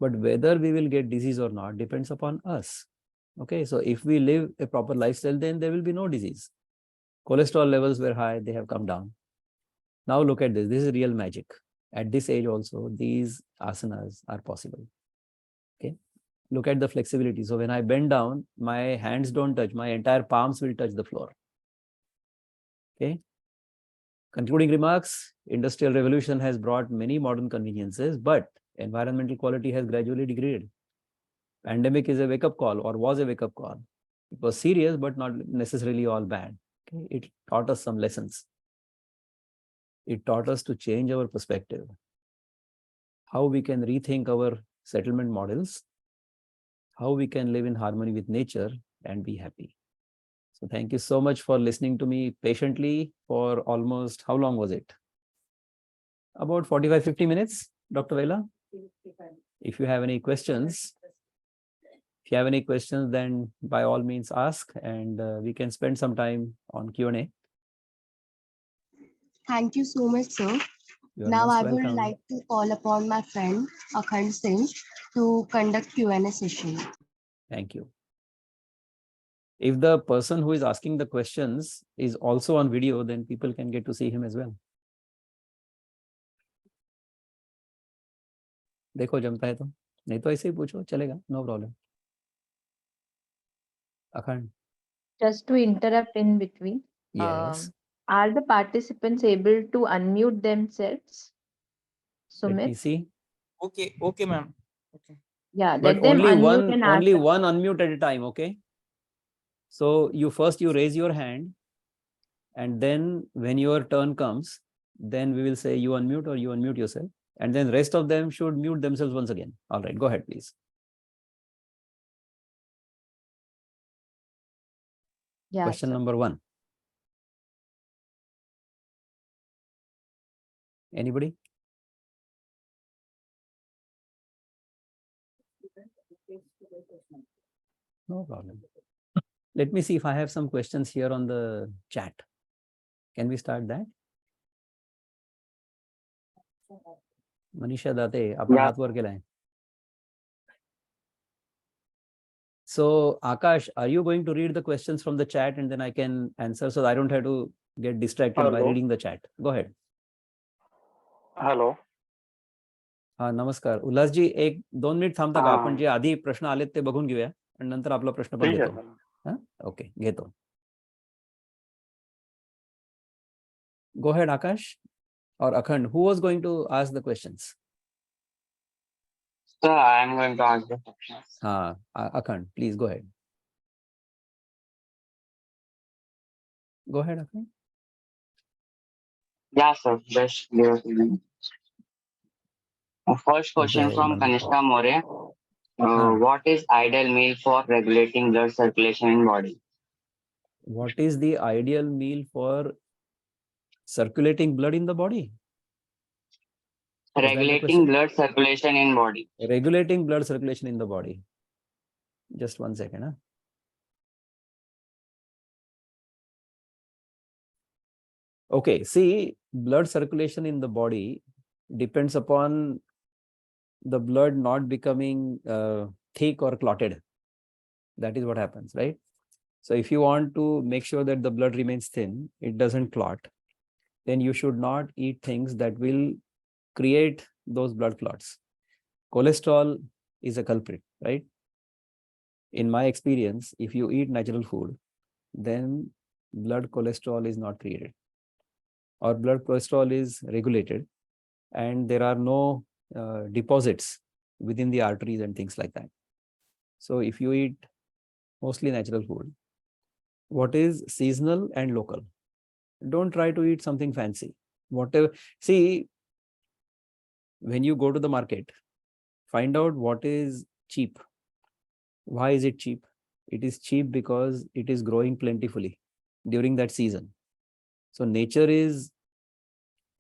But whether we will get disease or not depends upon us. Okay, so if we live a proper lifestyle, then there will be no disease. Cholesterol levels were high, they have come down. Now look at this. This is real magic. At this age also, these asanas are possible. Okay, look at the flexibility. So when I bend down, my hands don't touch, my entire palms will touch the floor. Okay. Concluding remarks, industrial revolution has brought many modern conveniences, but environmental quality has gradually degraded. Pandemic is a wake-up call, or was a wake-up call. It was serious, but not necessarily all bad. Okay? It taught us some lessons. It taught us to change our perspective, how we can rethink our settlement models, how we can live in harmony with nature and be happy. So thank you so much for listening to me patiently for almost, how long was it? About 45-50 minutes, Dr. Vela? If you have any questions, then by all means ask, and we can spend some time on Q&A. Thank you so much, sir. You are Now most I would welcome. like to call upon my friend Akhand Singh to conduct Q&A session. Thank you. If the person who is asking the questions is also on video, then people can get to see him as well. देखो जमता है तो, नहीं तो ऐसे ही पूछो, चलेगा, no problem. Akhand. Just to interrupt in between. Yes. Are the participants able to unmute themselves? Let me Sumit? see. Okay, ma'am. Okay. Yeah, But let them unmute and only ask. one unmute at a time, okay? So you raise your hand, and then when your turn comes, then we will say you unmute or you unmute yourself, and then rest of them should mute themselves once again. All right, go ahead, please. Yeah, Question sir. number 1. Anybody? No problem. Let me see if I have some questions here on the chat. Can we start that? Manisha Date, आपका हाथ वर केला है. So Akash, are you going to read the questions from the chat and then I can answer, so I don't have to get distracted by reading the chat? Go ahead. Hello. हा नमस्कार. उल्हासजी, 1-2 minute थांबता का? आपण जे आधी प्रश्न आलेत ते बघून घेऊया आणि नंतर आपला प्रश्न पण घेतो. हा, ओके, घेतो. Go ahead, Akash or Akhand. Who was going to ask the questions? Sir, I am going to ask the questions. Akhand, please go ahead. Go ahead, Akhand. Yeah, sir. Just give us a minute. First question from Kanishka More. What is ideal meal for regulating blood circulation in body? What is the ideal meal for circulating blood in the body? Regulating blood circulation in body. Regulating blood circulation in the body. Just 1 second. Huh? Okay, see, blood circulation in the body depends upon the blood not becoming thick or clotted. That is what happens, right? So if you want to make sure that the blood remains thin, it doesn't clot, then you should not eat things that will create those blood clots. Cholesterol is a culprit, right? In my experience, if you eat natural food, then blood cholesterol is not created, or blood cholesterol is regulated, and there are no deposits within the arteries and things like that. So if you eat mostly natural food, what is seasonal and local, don't try to eat something fancy. Whatever, see, when you go to the market, find out what is cheap. Why is it cheap? It is cheap because it is growing plentifully during that season. So nature is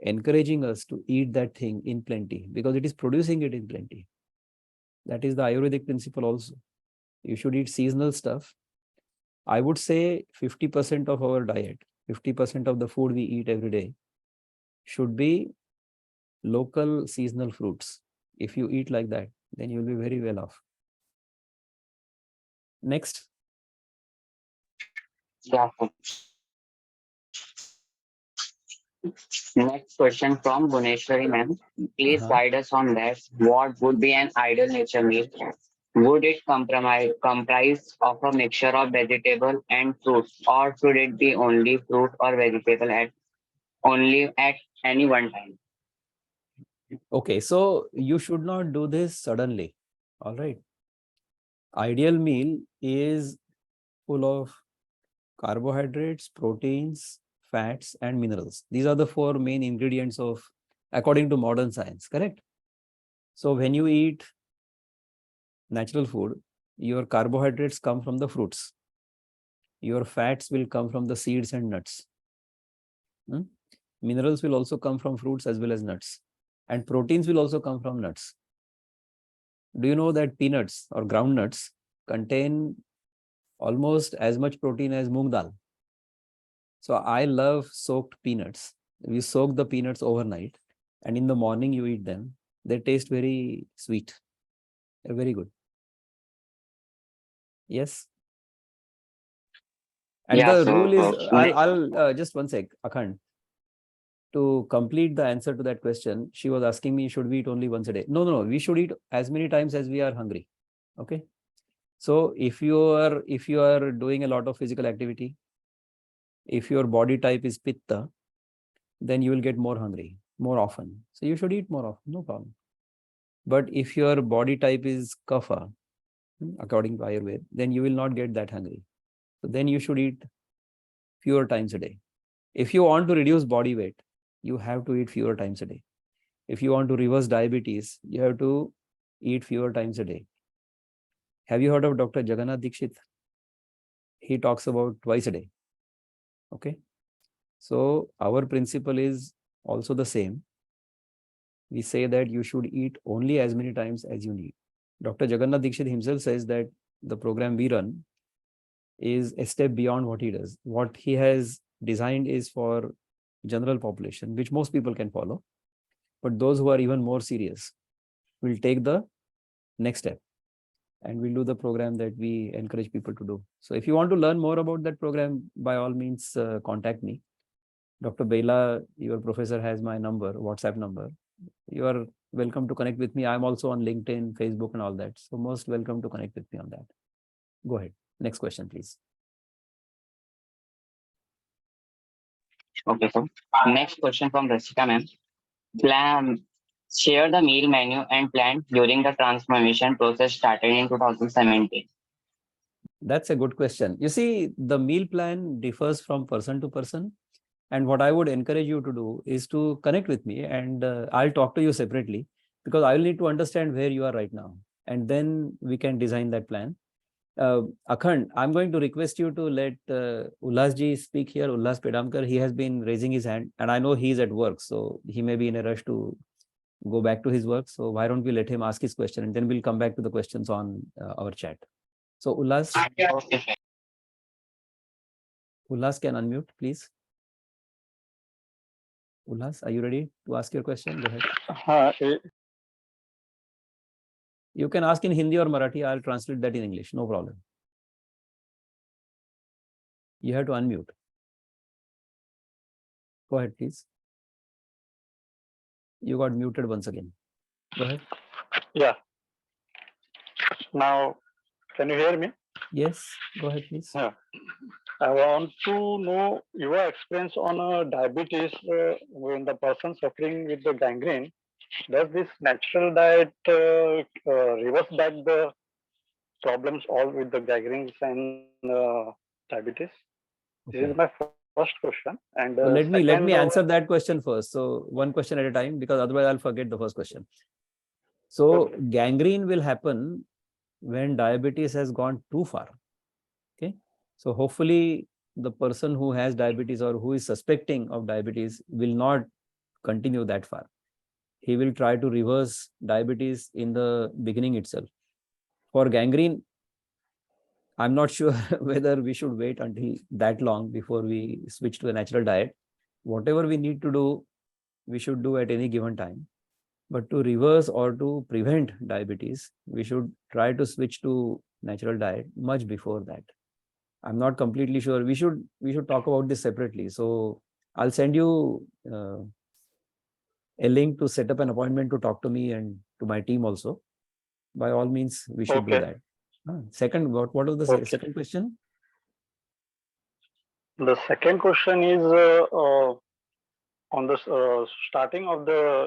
encouraging us to eat that thing in plenty because it is producing it in plenty. That is the Ayurvedic principle also. You should eat seasonal stuff. I would say 50% of our diet, 50% of the food we eat every day should be local seasonal fruits. If you eat like that, then you'll be very well off. Next. Yeah. Next question from Bhuneshwari ma'am. Please guide us on that. What would be an ideal nature meal? Would it comprise of a mixture of vegetable and fruits, or should it be only fruit or vegetable at any one time? Okay, so you should not do this suddenly. All right. Ideal meal is full of carbohydrates, proteins, fats, and minerals. These are the four main ingredients of, according to modern science, correct? So when you eat natural food, your carbohydrates come from the fruits. Your fats will come from the seeds and nuts. Minerals will also come from fruits as well as nuts. And proteins will also come from nuts. Do you know that peanuts or groundnuts contain almost as much protein as moong dal? So I love soaked peanuts. You soak the peanuts overnight, and in the morning you eat them. They taste very sweet. They're very good. Yes. And Yeah, the so rule is, ne- I'll just one sec, Akhand. To complete the answer to that question, she was asking me, should we eat only once a day? No, no, no. We should eat as many times as we are hungry. Okay. So if you are doing a lot of physical activity, if your body type is pitta, then you will get more hungry more often. So you should eat more often, no problem. But if your body type is kapha, according to Ayurveda, then you will not get that hungry. So then you should eat fewer times a day. If you want to reduce body weight, you have to eat fewer times a day. If you want to reverse diabetes, you have to eat fewer times a day. Have you heard of Dr. Jagannath Dikshit? He talks about twice a day. Okay. So our principle is also the same. We say that you should eat only as many times as you need. Dr. Jagannath Dikshit himself says that the program we run is a step beyond what he does. What he has designed is for general population, which most people can follow. But those who are even more serious will take the next step, and we'll do the program that we encourage people to do. So if you want to learn more about that program, by all means, contact me. Dr. Bela, your professor, has my number, WhatsApp number. You are welcome to connect with me. I'm also on LinkedIn, Facebook, and all that. So most welcome to connect with me on that. Go ahead. Next question, please. okay, so next question from Rasika ma'am. Plan share the meal menu and plan during the transformation process started in 2017. That's a good question. You see, the meal plan differs from person to person. And what I would encourage you to do is to connect with me, and I'll talk to you separately, because I will need to understand where you are right now. And then we can design that plan. Akhand, I'm going to request you to let Ulhasji speak here, Ulhas Pedamkar. He has been raising his hand, and I know he's at work, so he may be in a rush to go back to his work. So why don't we let him ask his question, and then we'll come back to the questions on our chat. So Ulhas can unmute, please. Ulhas, are you ready to ask your question? Go ahead. You can ask in Hindi or Marathi. I'll translate that in English. No problem. You have to unmute. Go ahead, please. You got muted once again. Go ahead. Yeah. Now, can you hear me? Yes. Go ahead, please. Yeah. I want to know your experience on diabetes when the person suffering with the gangrene. Does this natural diet reverse back the problems all with the gangrenes and diabetes? Okay. This is my first question. And so let me answer that question first. So one question at a time, because otherwise I'll forget the first question. So gangrene will happen when diabetes has gone too far. Okay. So hopefully the person who has diabetes or who is suspecting of diabetes will not continue that far. He will try to reverse diabetes in the beginning itself. For gangrene, I'm not sure whether we should wait until that long before we switch to a natural diet. Whatever we need to do, we should do at any given time. But to reverse or to prevent diabetes, we should try to switch to natural diet much before that. I'm not completely sure. We should talk about this separately. So I'll send you a link to set up an appointment to talk to me and to my team also. By all means, we should do that. Second, what was the second question? The second question is on the starting of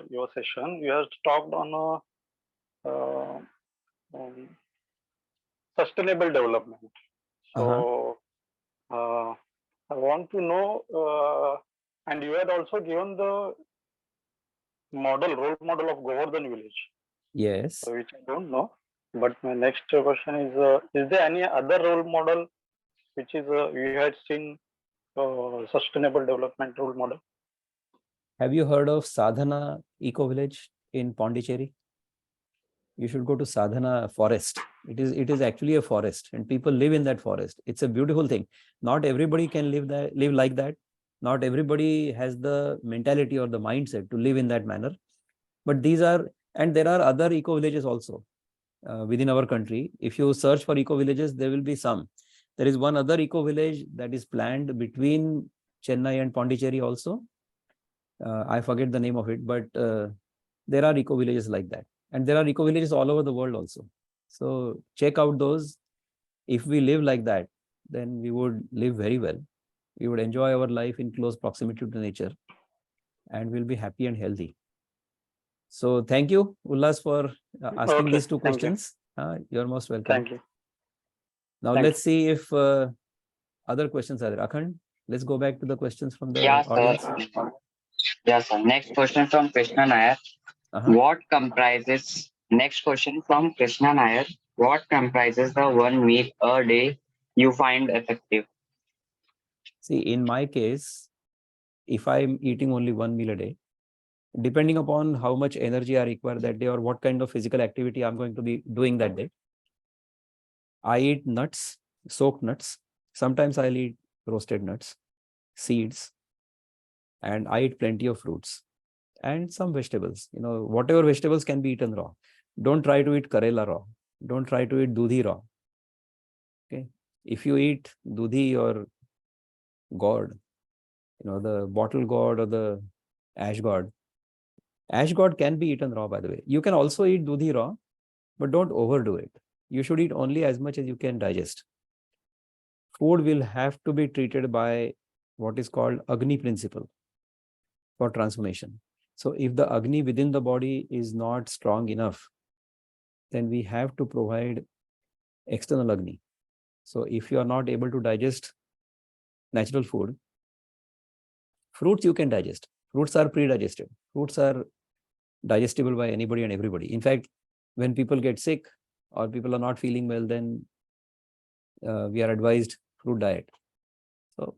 your session, you have talked on sustainable development. So I want to know, and you had also given the role model of Govardhan village, Yes. which I don't know. But my next question is there any other role model which is you had seen sustainable development role model? Have you heard of Sadhana Eco Village in Pondicherry? You should go to Sadhana forest. It is actually a forest, and people live in that forest. It's a beautiful thing. Not everybody can live like that. Not everybody has the mentality or the mindset to live in that manner. But these are, and there are other eco villages also within our country. If you search for eco villages, there will be some. There is one other eco village that is planned between Chennai and Pondicherry also. I forget the name of it, but there are eco villages like that. And there are eco villages all over the world also. So check out those. If we live like that, then we would live very well. We would enjoy our life in close proximity to nature, and we'll be happy and healthy. So thank you, Ullas, for asking Okay, these two thank you. questions. You're most welcome. Thank you. Now Thank let's see if other questions are there. Akhand, let's go back to the questions from the Yeah, audience. sir. Yeah, sir. Next question from Krishna Nair. Uh-huh. What comprises, next question from Krishna Nair. What comprises the one meal a day you find effective? See, in my case, if I'm eating only one meal a day, depending upon how much energy I require that day or what kind of physical activity I'm going to be doing that day, I eat nuts, soaked nuts. Sometimes I'll eat roasted nuts, seeds, and I eat plenty of fruits and some vegetables. Whatever vegetables can be eaten raw. Don't try to eat Karela raw. Don't try to eat dudhi raw. Okay. If you eat dudhi or gourd, the bottle gourd or the ash gourd. Ash gourd can be eaten raw, by the way. You can also eat dudhi raw, but don't overdo it. You should eat only as much as you can digest. Food will have to be treated by what is called Agni principle for transformation. So if the Agni within the body is not strong enough, then we have to provide external Agni. So if you are not able to digest natural food, fruits you can digest. Fruits are pre-digested. Fruits are digestible by anybody and everybody. In fact, when people get sick or people are not feeling well, then we are advised fruit diet. So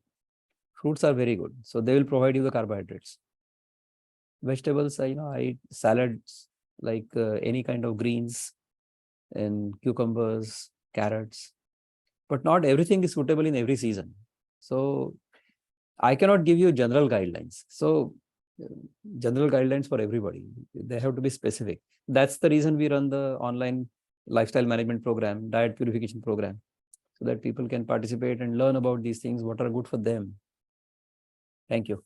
fruits are very good. So they will provide you the carbohydrates. Vegetables, I eat salads like any kind of greens and cucumbers, carrots, but not everything is suitable in every season. So I cannot give you general guidelines. So general guidelines for everybody, they have to be specific. That's the reason we run the online lifestyle management program, diet purification program, so that people can participate and learn about these things, what are good for them. Thank you.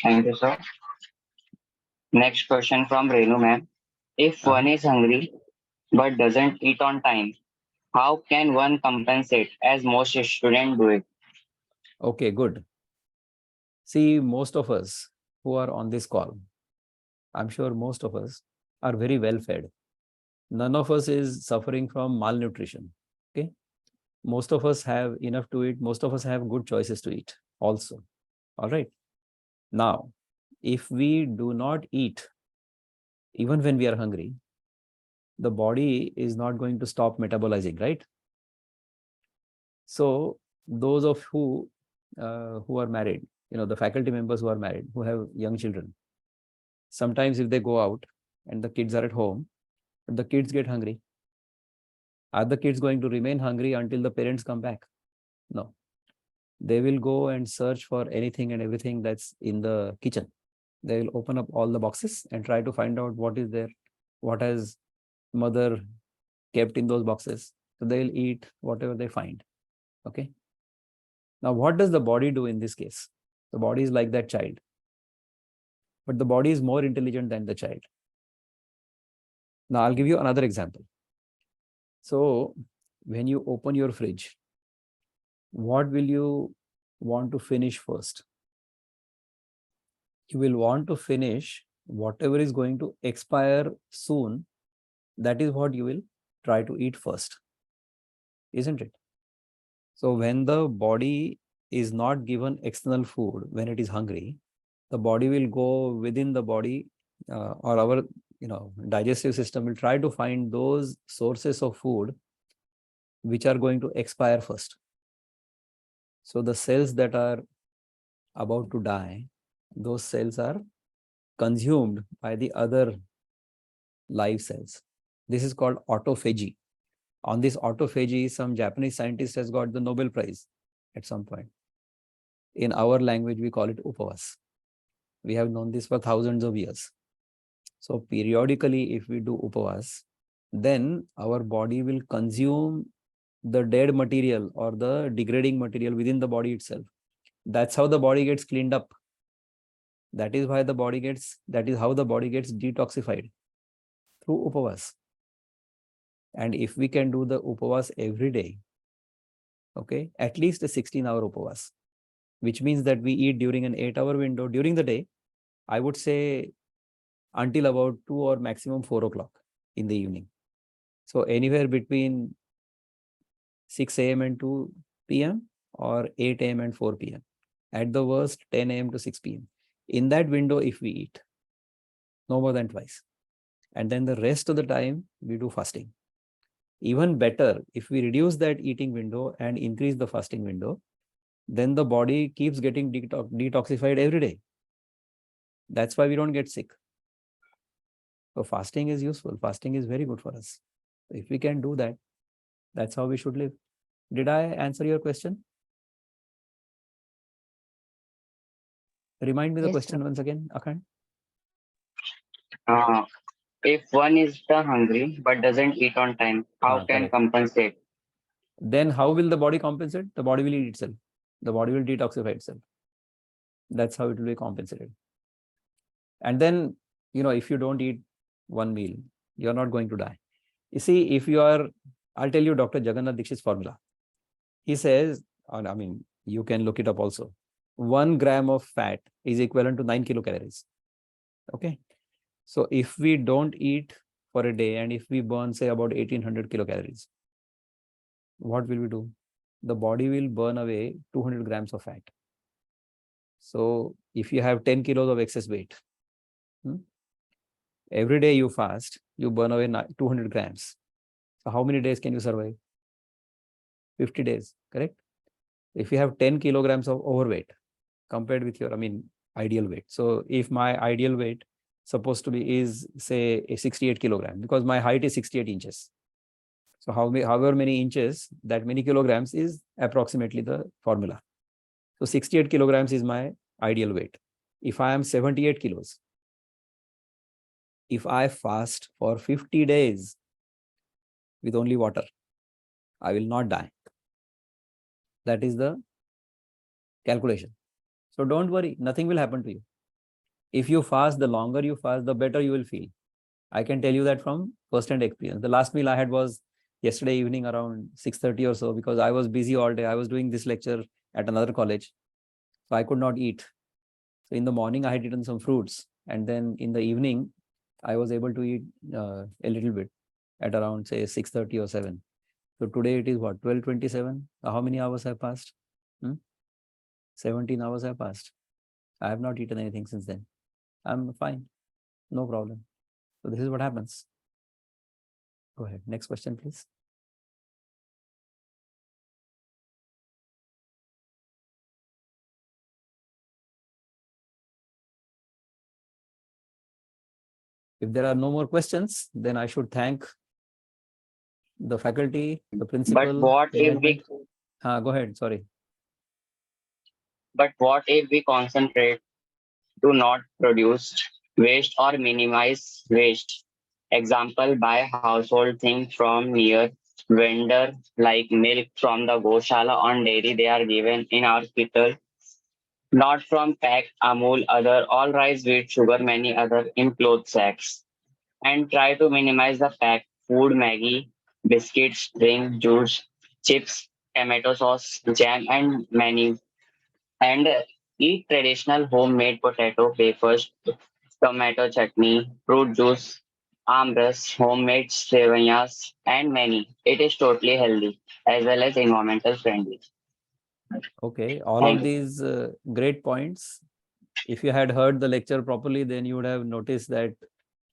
Thank you, sir. Next question from Renu ma'am. If one is hungry but doesn't eat on time, how can one compensate as most students do it? Okay, good. See, most of us who are on this call, I'm sure most of us are very well fed. None of us is suffering from malnutrition. Okay. Most of us have enough to eat. Most of us have good choices to eat also. All right. Now, if we do not eat, even when we are hungry, the body is not going to stop metabolizing, right? So those of who are married, the faculty members who are married, who have young children, sometimes if they go out and the kids are at home, but the kids get hungry, are the kids going to remain hungry until the parents come back? No. They will go and search for anything and everything that's in the kitchen. They will open up all the boxes and try to find out what is there, what has mother kept in those boxes. So they'll eat whatever they find. Okay. Now, what does the body do in this case? The body is like that child, but the body is more intelligent than the child. Now, I'll give you another example. So when you open your fridge, what will you want to finish first? You will want to finish whatever is going to expire soon. That is what you will try to eat first, isn't it? So when the body is not given external food, when it is hungry, the body will go within the body, or our digestive system will try to find those sources of food which are going to expire first. So the cells that are about to die, those cells are consumed by the other live cells. This is called autophagy. On this autophagy, some Japanese scientist has got the Nobel Prize at some point. In our language, we call it upavas. We have known this for thousands of years. So periodically, if we do upavas, then our body will consume the dead material or the degrading material within the body itself. That's how the body gets cleaned up. That is how the body gets detoxified, through upavas. And if we can do the upavas every day, okay, at least a 16-hour upavas, which means that we eat during an 8-hour window during the day, I would say until about 2 or maximum 4 o'clock in the evening. So anywhere between 6 a.m. and 2 p.m. or 8 a.m. and 4 p.m. At the worst, 10 a.m. to 6 p.m. In that window, if we eat, no more than twice. And then the rest of the time, we do fasting. Even better, if we reduce that eating window and increase the fasting window, then the body keeps getting detoxified every day. That's why we don't get sick. So fasting is useful. Fasting is very good for us. If we can do that, that's how we should live. Did I answer your question? Remind me the Yes, question sir. once again, Akhand. If one is the hungry but doesn't eat on time, how can Correct. compensate? Then how will the body compensate? The body will eat itself. The body will detoxify itself. That's how it will be compensated. And then, if you don't eat one meal, you're not going to die. You see, if you are, I'll tell you Dr. Jagannath Dikshit's formula. He says, you can look it up also. 1 gram of fat is equivalent to 9 kilocalories. Okay. So if we don't eat for a day and if we burn, say, about 1800 kilocalories, what will we do? The body will burn away 200 grams of fat. So if you have 10 kilos of excess weight, every day you fast, you burn away 200 grams. So how many days can you survive? 50 days, correct? If you have 10 kilograms of overweight compared with your, ideal weight. So if my ideal weight supposed to be is, say, a 68 kilogram, because my height is 68 inches. So however many inches, that many kilograms is approximately the formula. So 68 kilograms is my ideal weight. If I am 78 kilos, if I fast for 50 days with only water, I will not die. That is the calculation. So don't worry, nothing will happen to you. If you fast, the longer you fast, the better you will feel. I can tell you that from first-hand experience. The last meal I had was yesterday evening around 6:30 or so, because I was busy all day. I was doing this lecture at another college. So I could not eat. So in the morning, I had eaten some fruits. And then in the evening, I was able to eat a little bit at around, say, 6:30 or 7. So today it is what, 12:27? How many hours have passed? 17 hours have passed. I have not eaten anything since then. I'm fine. No problem. So this is what happens. Go ahead. Next question, please. If there are no more questions, then I should thank the faculty, the principal. But what if we Go ahead. Sorry. but what if we concentrate to not produce waste or minimize waste? Example, buy household things from near vendor like milk from the Goshala on dairy they are given in our hospital, not from packed Amul, other all rice, wheat, sugar, many other in cloth sacks. And try to minimize the packed food, Maggie, biscuits, drink, juice, chips, tomato sauce, jam, and many. And eat traditional homemade potato wafers, tomato chutney, fruit juice, Amras, homemade sevayas, and many. It is totally healthy as well as environmental friendly. Okay, all Thank of you. these great points. If you had heard the lecture properly, then you would have noticed that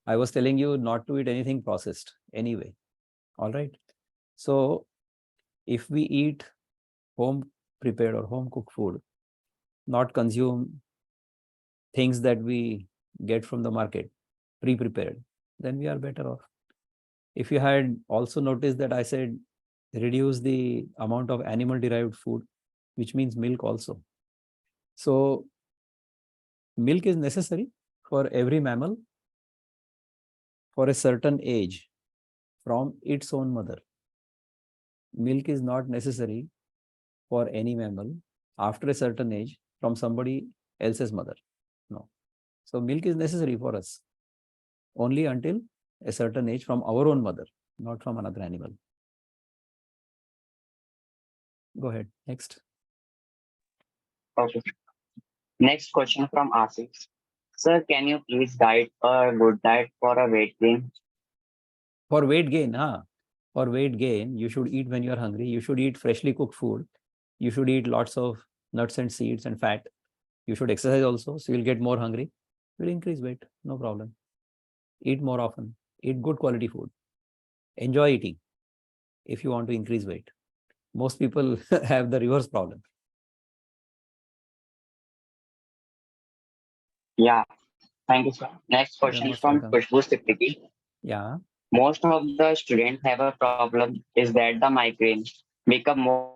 I was telling you not to eat anything processed anyway. All right. So if we eat home prepared or home cooked food, not consume things that we get from the market pre-prepared, then we are better off. If you had also noticed that I said reduce the amount of animal derived food, which means milk also. So milk is necessary for every mammal for a certain age from its own mother. Milk is not necessary for any mammal after a certain age from somebody else's mother. No. So milk is necessary for us only until a certain age from our own mother, not from another animal. Go ahead. Next. Okay. Next question from Asif. Sir, can you please guide a good diet for a weight gain? For weight gain, for weight gain, you should eat when you are hungry. You should eat freshly cooked food. You should eat lots of nuts and seeds and fat. You should exercise also, so you'll get more hungry. You'll increase weight, no problem. Eat more often. Eat good quality food. Enjoy eating if you want to increase weight. Most people have the reverse problem. Yeah, thank you, sir. Next You're question most from welcome. Kushbu Sippiki. Yeah. Most of the students have a problem is that the migraine become more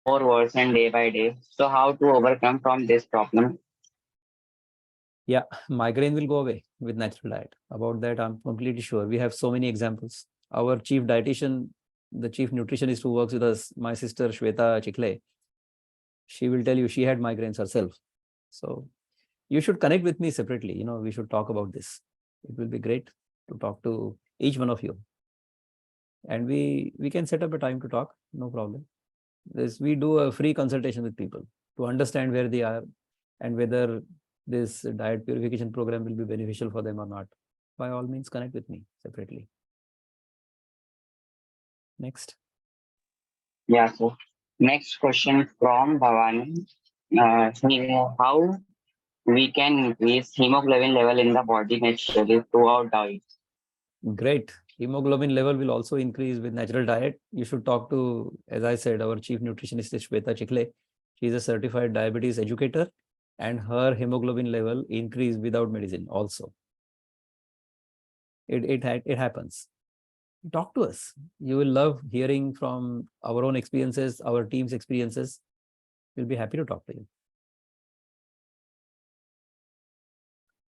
worse and day by day. So how to overcome from this problem? Yeah, migraine will go away with natural diet. About that, I'm completely sure. We have so many examples. Our chief dietitian, the chief nutritionist who works with us, my sister Shweta Chikle, she will tell you she had migraines herself. So you should connect with me separately. We should talk about this. It will be great to talk to each one of you. And we can set up a time to talk, no problem. We do a free consultation with people to understand where they are and whether this diet purification program will be beneficial for them or not. By all means, connect with me separately. Next. Yeah, so next question from Bhavani. How we can increase hemoglobin level in the body naturally throughout diet? Great. Hemoglobin level will also increase with natural diet. You should talk to, as I said, our chief nutritionist is Shweta Chikle. She is a certified diabetes educator and her hemoglobin level increase without medicine also. It happens. Talk to us. You will love hearing from our own experiences, our team's experiences. We'll be happy to talk to you.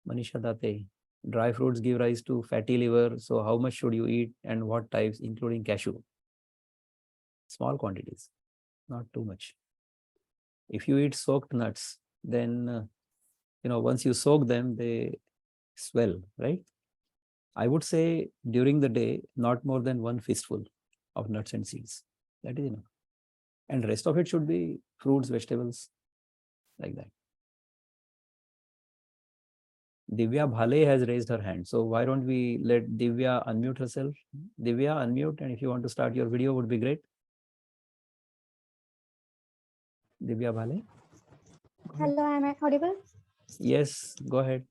Manisha Date, dry fruits give rise to fatty liver. So how much should you eat and what types, including cashew? Small quantities, not too much. If you eat soaked nuts, then, once you soak them, they swell, right? I would say during the day, not more than one fistful of nuts and seeds. That is enough. And rest of it should be fruits, vegetables, like that. Divya Bhale has raised her hand. So why don't we let Divya unmute herself? Divya, unmute. And if you want to start your video, would be great. Divya Bhale. Hello am I audible? Yes, go ahead.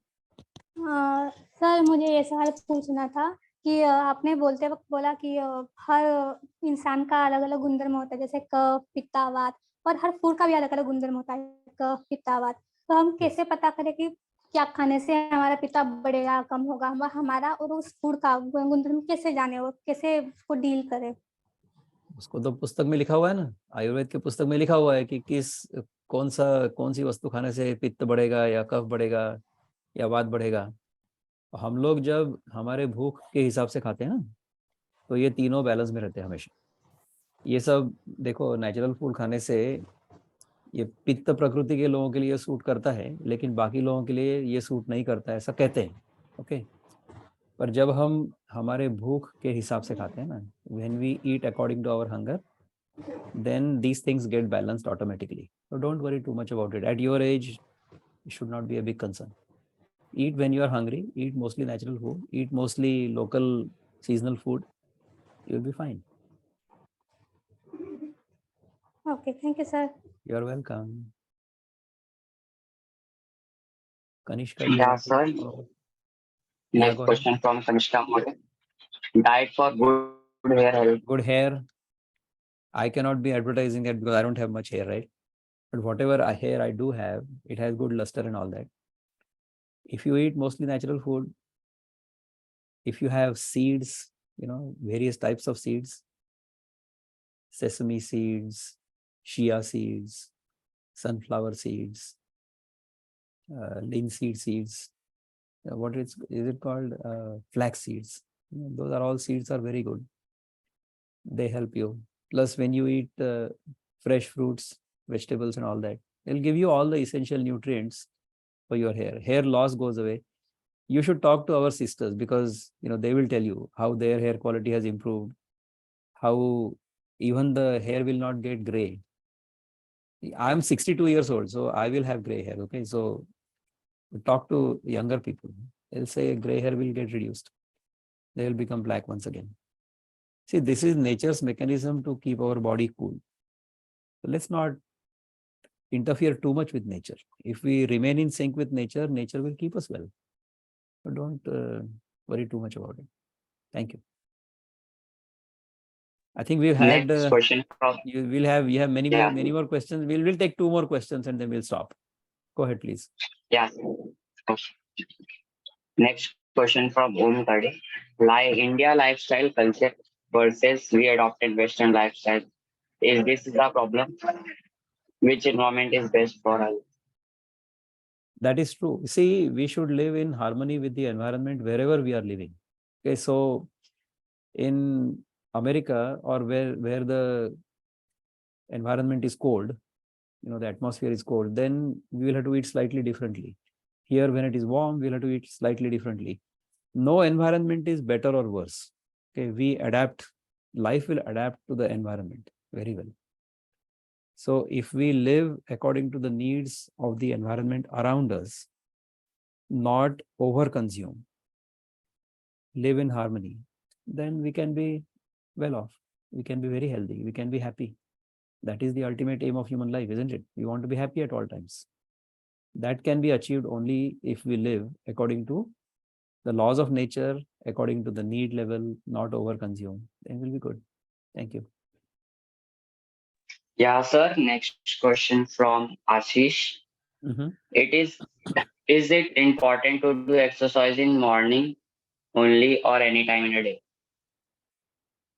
Sir मुझे ये सवाल पूछना था कि आपने बोलते वक्त बोला कि हर इंसान का अलग अलग गुणधर्म होता है जैसे कफ पित्ता वात और हर फूड का भी अलग अलग गुणधर्म होता है कफ पित्ता वात तो हम कैसे पता करें कि क्या खाने से हमारा पित्ता बढ़ेगा कम होगा हमारा और उस फूड का गुणधर्म कैसे जाने और कैसे उसको डील करें उसको तो पुस्तक में लिखा हुआ है ना आयुर्वेद के पुस्तक में लिखा हुआ है कि कौन सी वस्तु खाने से पित्त बढ़ेगा या कफ बढ़ेगा या वात बढ़ेगा हम लोग जब हमारे भूख के हिसाब से खाते हैं ना तो ये तीनों बैलेंस में रहते हैं हमेशा ये सब देखो नेचुरल फूड खाने से ये पित्त प्रकृति के लोगों के लिए सूट करता है लेकिन बाकी लोगों के लिए ये सूट नहीं करता है ऐसा कहते हैं ओके पर जब हम हमारे भूख के हिसाब से खाते हैं ना when we eat according to our hunger then these things get balanced automatically so don't worry too much about it at your age it should not be a big concern Eat when you are hungry. Eat mostly natural food. Eat mostly local seasonal food. You'll be fine. Okay, thank you, sir. You're welcome. Kanishka, do you Yeah, want to sir. follow? Next Go ahead. question from Kanishka Mode. Diet for good hair health. Good hair. I cannot be advertising that because I don't have much hair, right? But whatever hair I do have, it has good luster and all that. If you eat mostly natural food, if you have seeds, various types of seeds, sesame seeds, chia seeds, sunflower seeds, linseed seeds, what is it called? Flax seeds. Those are all seeds are very good. They help you. Plus, when you eat fresh fruits, vegetables, and all that, they'll give you all the essential nutrients for your hair. Hair loss goes away. You should talk to our sisters because they will tell you how their hair quality has improved, how even the hair will not get gray. I'm 62 years old, so I will have gray hair. Okay, so talk to younger people. They'll say gray hair will get reduced. They will become black once again. See, this is nature's mechanism to keep our body cool. So let's not interfere too much with nature. If we remain in sync with nature, nature will keep us well. So don't worry too much about it. Thank you. I think we've had. Next question from. You have many more questions. We'll take 2 more questions and then we'll stop. Go ahead, please. Yeah. Next question from Kadi. India lifestyle culture versus we adopted Western lifestyle. Is this the problem? Which environment is best for us? That is true. See, we should live in harmony with the environment wherever we are living. Okay, so in America or where the environment is cold, the atmosphere is cold, then we will have to eat slightly differently. Here, when it is warm, we'll have to eat slightly differently. No environment is better or worse. Okay, we adapt. Life will adapt to the environment very well. So if we live according to the needs of the environment around us, not overconsume, live in harmony, then we can be well off. We can be very healthy. We can be happy. That is the ultimate aim of human life, isn't it? We want to be happy at all times. That can be achieved only if we live according to the laws of nature, according to the need level, not overconsume. Then we'll be good. Thank you. Yeah, sir. Next question from Ashish. Is it important to do exercise in morning only or any time in a day?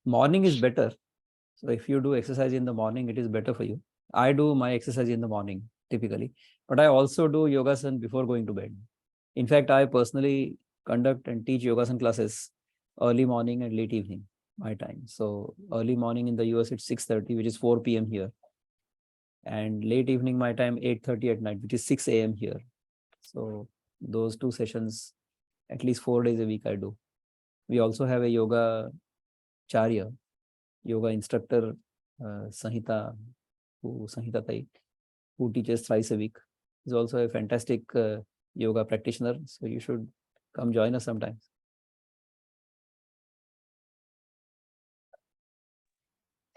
Morning is better. So if you do exercise in the morning, it is better for you. I do my exercise in the morning typically, but I also do yogasan before going to bed. In fact, I personally conduct and teach yogasan classes early morning and late evening, my time. So early morning in the US, it's 6:30, which is 4 p.m. here. And late evening, my time, 8:30 at night, which is 6 a.m. here. So those 2 sessions, at least 4 days a week, I do. We also have a yoga charya, yoga instructor, Sanhita Tai, who teaches thrice a week. He's also a fantastic yoga practitioner. So you should come join us sometimes.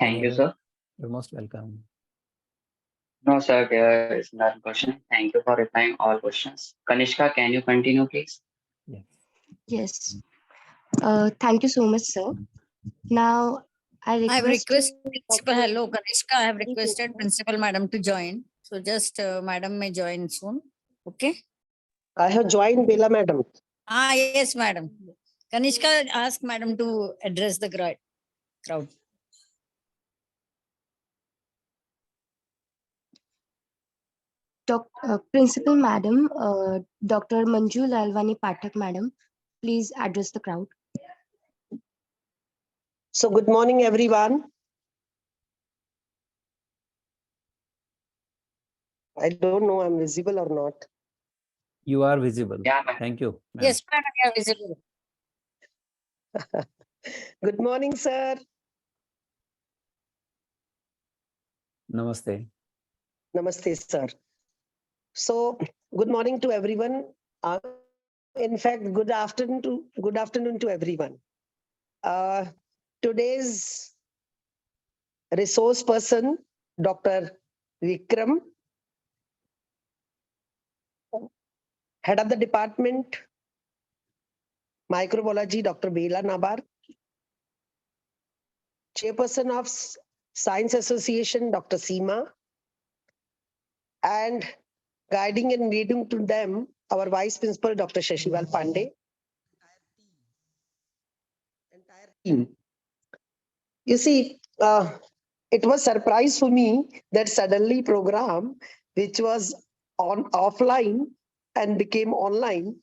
Thank you, sir. You're most welcome. No, sir, there is another question. Thank you for replying all questions. Kanishka, can you continue, please? Yes. Thank you so much, sir. Now, I have requested Principal. Dr. Hello, Kanishka. I have requested Principal Madam to join. So just Madam may join soon. Okay. I have joined Bela Madam. Yes, Madam. Kanishka asked Madam to address the crowd. Principal Madam, Dr. Manju Lalwani Pathak Madam, please address the crowd. So good morning, everyone. I don't know I'm visible or not. You are visible. Yeah, thank you. Yes, Madam, you are visible. Good morning, sir. Namaste. Namaste, sir. So good morning to everyone. I'm In fact, good afternoon to everyone. Today's resource person, Dr. Vikram, head of the department, Microbiology, Dr. Bela Nabar, chairperson of Science Association, Dr. Seema, and guiding and leading to them, our vice principal, Dr. Shashival Pandey. Entire team. You see, it was surprise for me that suddenly program, which was on offline and became online.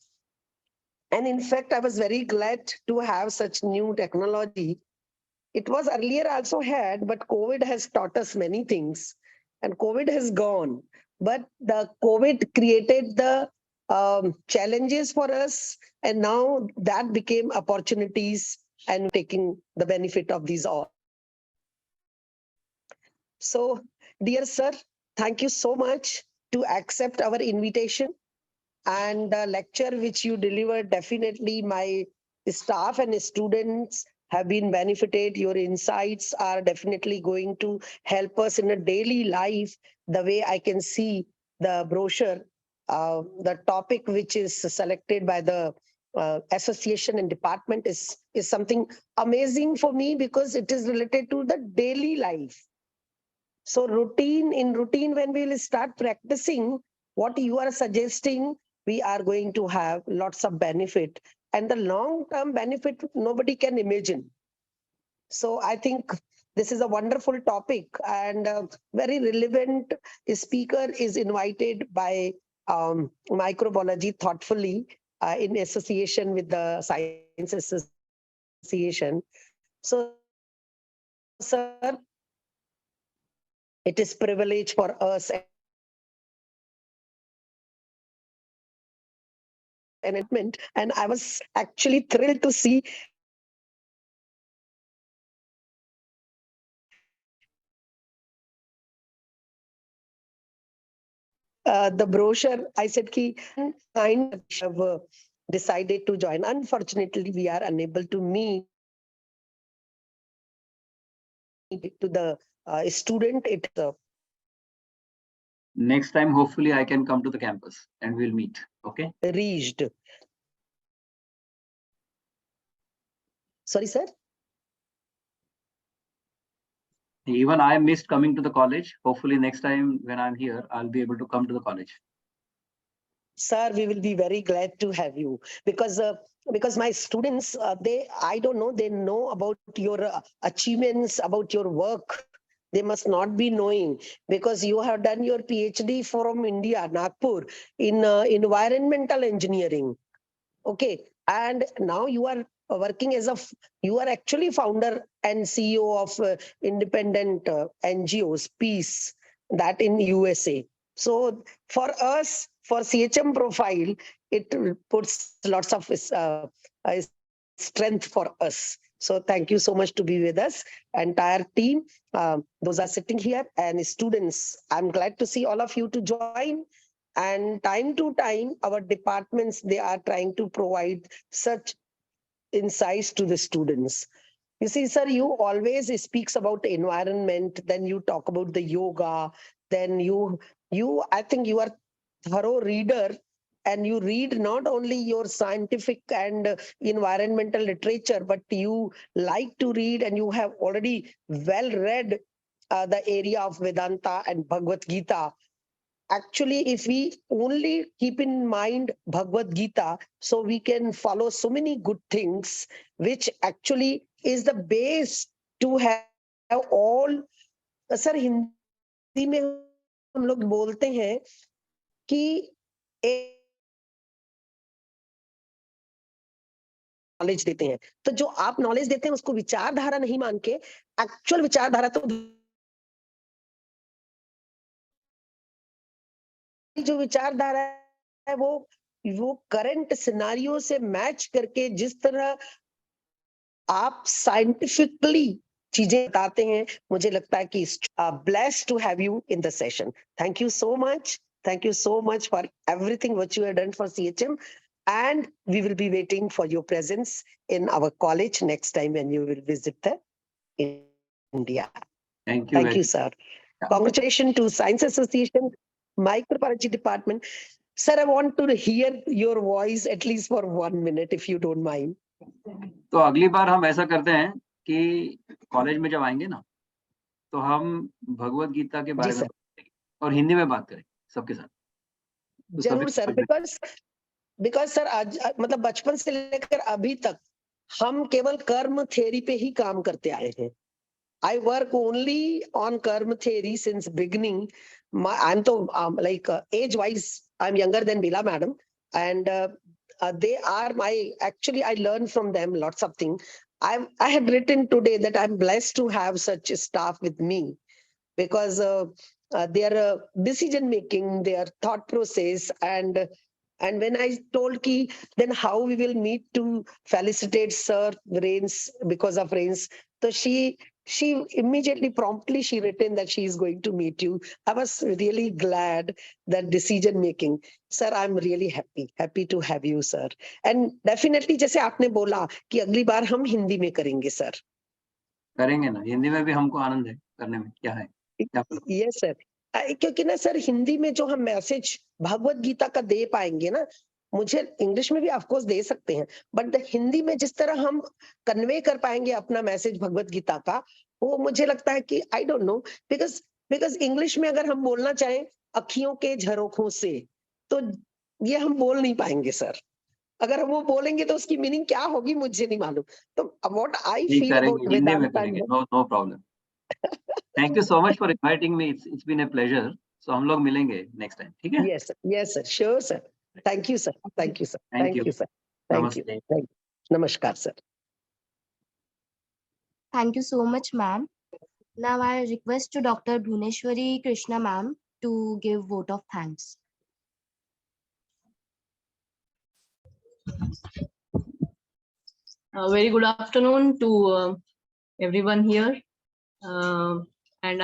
And in fact, I was very glad to have such new technology. It was earlier also had, but COVID has taught us many things, and COVID has gone. But the COVID created the challenges for us, and now that became opportunities and taking the benefit of these all. So, dear sir, thank you so much to accept our invitation, and the lecture which you delivered, definitely my staff and students have been benefited. Your insights are definitely going to help us in a daily life. The way I can see the brochure, the topic which is selected by the association and department is something amazing for me, because it is related to the daily life. So in routine, when we will start practicing what you are suggesting, we are going to have lots of benefit, and the long-term benefit nobody can imagine. So I think this is a wonderful topic, and very relevant speaker is invited by Microbiology thoughtfully in association with the Science Association. So, sir, it is privilege for us and I was actually thrilled to see the brochure. I said ki kind have decided to join. Unfortunately, we are unable to meet to the student. Next time, hopefully, I can come to the campus and we'll meet. Okay. Reached. Sorry, sir. Even I missed coming to the college. Hopefully, next time when I'm here, I'll be able to come to the college. Sir, we will be very glad to have you, because my students, I don't know, they know about your achievements, about your work. They must not be knowing, because you have done your PhD from India, Nagpur, in environmental engineering. Okay, and now you are working as you are actually founder and CEO of independent NGOs, Peace, that in USA. So for us, for SCHM profile, it puts lots of strength for us. So thank you so much to be with us. Entire team, those are sitting here, and students, I'm glad to see all of you to join. And time to time, our departments, they are trying to provide such insights to the students. You see, sir, you always speaks about environment, then you talk about the yoga, then I think you are thorough reader, and you read not only your scientific and environmental literature, but you like to read, and you have already well read the area of Vedanta and Bhagavad Gita. Actually, if we only keep in mind Bhagavad Gita, so we can follow so many good things, which actually is the base to have all. Sir, Hindi में हम लोग बोलते हैं कि knowledge देते हैं, तो जो आप नॉलेज देते हैं उसको विचारधारा नहीं मान के एक्चुअल विचारधारा तो जो विचारधारा है वो करंट सिनारियो से मैच करके जिस तरह आप साइंटिफिकली चीजें बताते हैं, मुझे लगता है कि blessed to have you in the session. Thank you so much. Thank you so much for everything what you have done for CHM. And we will be waiting for your presence in our college next time when you will visit India. Thank you. Thank you, sir. Congratulations to Science Association, Microbiology Department. Sir, I want to hear your voice at least for 1 minute, if you don't mind. तो अगली बार हम ऐसा करते हैं कि college में जब आएंगे ना, तो हम भगवत गीता के बारे में और हिंदी में बात करें सबके साथ। तो जरूर सर, बिकॉज सर आज मतलब बचपन से लेकर अभी तक हम केवल कर्म थ्योरी पे ही काम करते आए हैं। I work only on karma theory since beginning. I'm like age-wise, I'm younger than Bila madam, and they are actually I learned from them lots of things. I have written today that I'm blessed to have such staff with me, because their decision making, their thought process, and when I told Ki, then how we will meet to felicitate Sir Rains because of rains, so she immediately promptly she written that she is going to meet you. I was really glad that decision making. Sir, I'm really happy to have you, sir. And definitely जैसे आपने बोला कि अगली बार हम हिंदी में करेंगे, sir. करेंगे ना, हिंदी में भी हमको आनंद है करने में। क्या है? Yes, sir. क्योंकि ना सर हिंदी में जो हम मैसेज भगवत गीता का दे पाएंगे ना, मुझे इंग्लिश में भी ऑफकोर्स दे सकते हैं, बट हिंदी में जिस तरह हम कन्वे कर पाएंगे अपना मैसेज भगवत गीता का, वो मुझे लगता है कि I don't know, because English में अगर हम बोलना चाहें अखियों के झरोखों से, तो ये हम बोल नहीं पाएंगे सर। अगर हम वो बोलेंगे तो उसकी मीनिंग क्या होगी मुझे नहीं मालूम। तो what I feel about Vedant, no problem. Thank you so much for inviting me, it's been a pleasure. So हम लोग मिलेंगे नेक्स्ट टाइम, ठीक है? Yes sir, sure sir. Thank you, sir. Thank you, sir. Thank you, sir. Thank you. Namaskar, sir. Thank you so much, ma'am. Now I request to Dr. Bhuneshwari Krishna, ma'am, to give vote of thanks. Very good afternoon to everyone here, and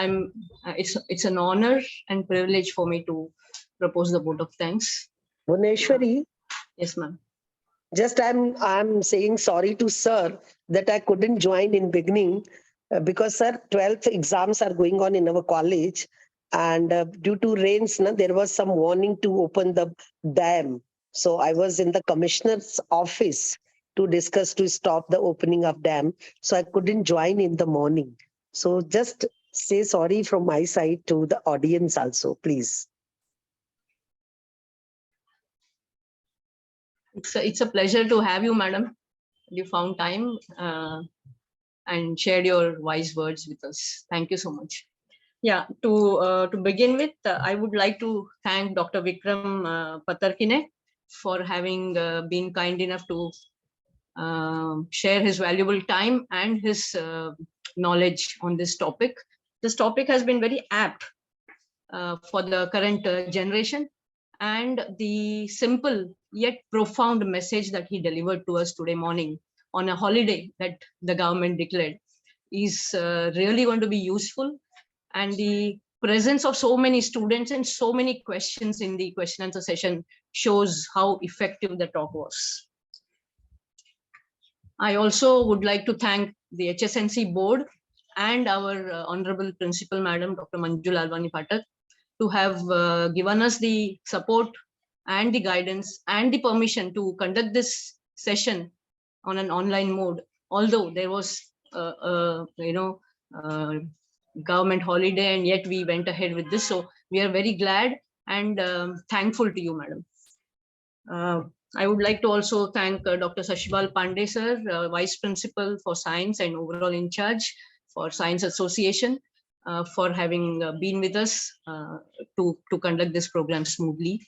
it's an honor and privilege for me to propose the vote of thanks. Bhuneshwari. Yes, ma'am. Just I'm saying sorry to sir that I couldn't join in beginning because sir 12th exams are going on in our college, and due to rains there was some warning to open the dam, so I was in the commissioner's office to discuss to stop the opening of dam, so I couldn't join in the morning. So just say sorry from my side to the audience also, please. It's a pleasure to have you, madam. You found time and shared your wise words with us. Thank you so much. Yeah, to begin with, I would like to thank Dr. Vikram Pattarkine for having been kind enough to share his valuable time and his knowledge on this topic. This topic has been very apt for the current generation, and the simple yet profound message that he delivered to us today morning on a holiday that the government declared is really going to be useful. And the presence of so many students and so many questions in the question and answer session shows how effective the talk was. I also would like to thank the HSNC board and our honorable principal madam, Dr. Manju Lalwani Pathak, to have given us the support and the guidance and the permission to conduct this session on an online mode, although there was government holiday, and yet we went ahead with this. So we are very glad and thankful to you, madam. I would like to also thank Dr. Sashibal Pandey sir, Vice Principal for Science and overall in charge for Science Association, for having been with us to conduct this program smoothly.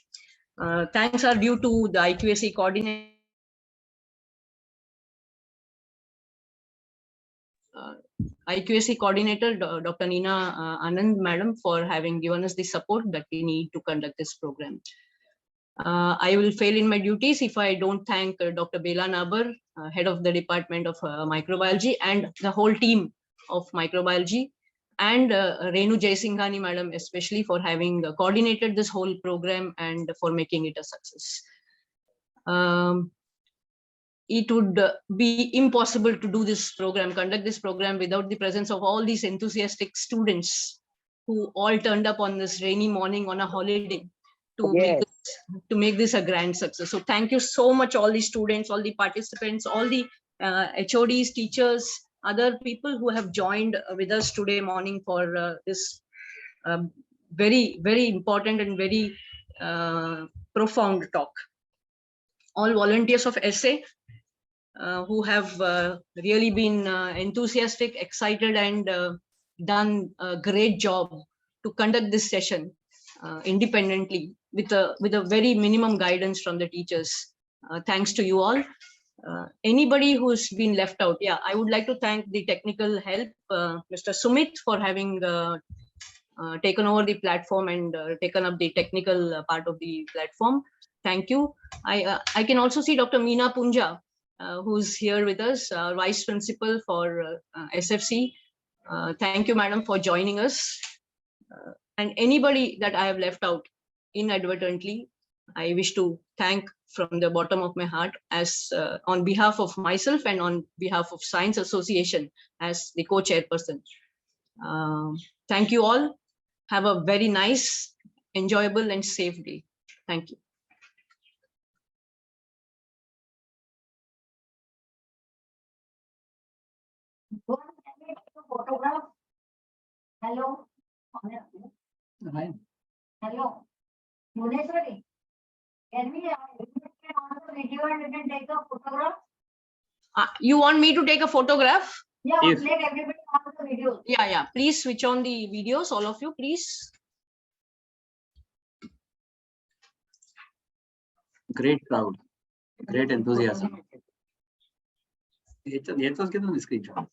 Thanks are due to the IQAC coordinator, Dr. Nina Anand madam, for having given us the support that we need to conduct this program. I will fail in my duties if I don't thank Dr. Bela Nabar, head of the Department of Microbiology, and the whole team of Microbiology, and Renu Jaisinghani madam, especially for having coordinated this whole program and for making it a success. it would be impossible to do this program, conduct this program without the presence of all these enthusiastic students who all turned up on this rainy morning on a holiday to make this a grand success. So thank you so much, all the students, all the participants, all the HODs, teachers, other people who have joined with us today morning for this very, very important and very profound talk. All volunteers of SA who have really been enthusiastic, excited, and done a great job to conduct this session independently with a very minimum guidance from the teachers. Thanks to you all. Anybody who's been left out, yeah, I would like to thank the technical help, Mr. Sumit, for having taken over the platform and taken up the technical part of the platform. Thank you. I can also see Dr. Meena Punja, who's here with us, Vice Principal for SFC. Thank you, Madam, for joining us. And anybody that I have left out inadvertently, I wish to thank from the bottom of my heart, as on behalf of myself and on behalf of Science Association as the co-chairperson. Thank you all. Have a very nice, enjoyable, and safe day. Thank you. Photograph. Hello. Hi. Hello. Bhuneshwari, can we on the video and we can take a photograph? You want me to take a photograph? Yeah, Yes. let everybody on the video. Yeah. Please switch on the videos, all of you, please. Great crowd. Great enthusiasm. Screenshot.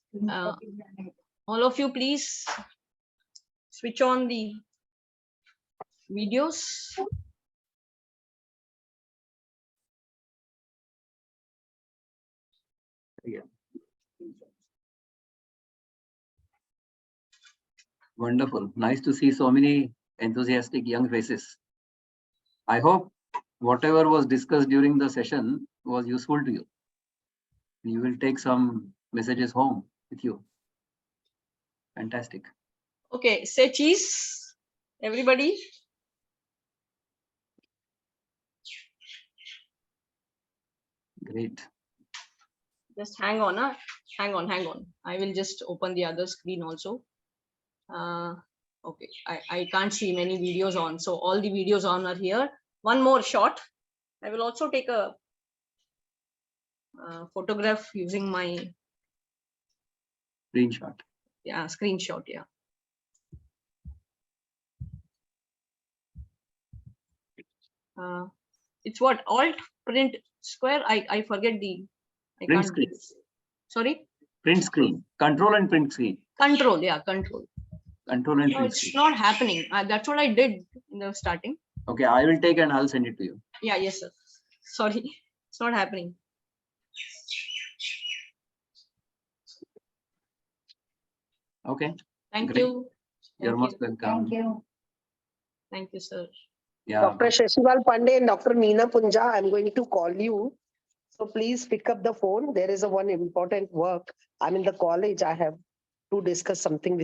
All of you, please switch on the videos. Yeah. Wonderful. Nice to see so many enthusiastic young faces. I hope whatever was discussed during the session was useful to you. You will take some messages home with you. Fantastic. Okay, say cheese, everybody. Great. Just hang on, huh? Hang on. I will just open the other screen also. Okay, I can't see many videos on, so all the videos on are here. One more shot. I will also take a photograph using my Screenshot. Yeah, screenshot. Yeah. It's what? Alt print square. I forget the. I Print can't. screen. Sorry. Print screen. Control and print screen. Control. Yeah, control. Control and No, print it's screen. not happening. That's what I did in the starting. Okay, I will take and I'll send it to you. Yeah. Yes, sir. Sorry, it's not happening. Okay. Thank Great. you. You're most welcome. Thank you. Thank you, sir. Yeah. Dr. Shashival Pandey and Dr. Meena Punja, I'm going to call you. So please pick up the phone. There is one important work. I'm in the college. I have to discuss something with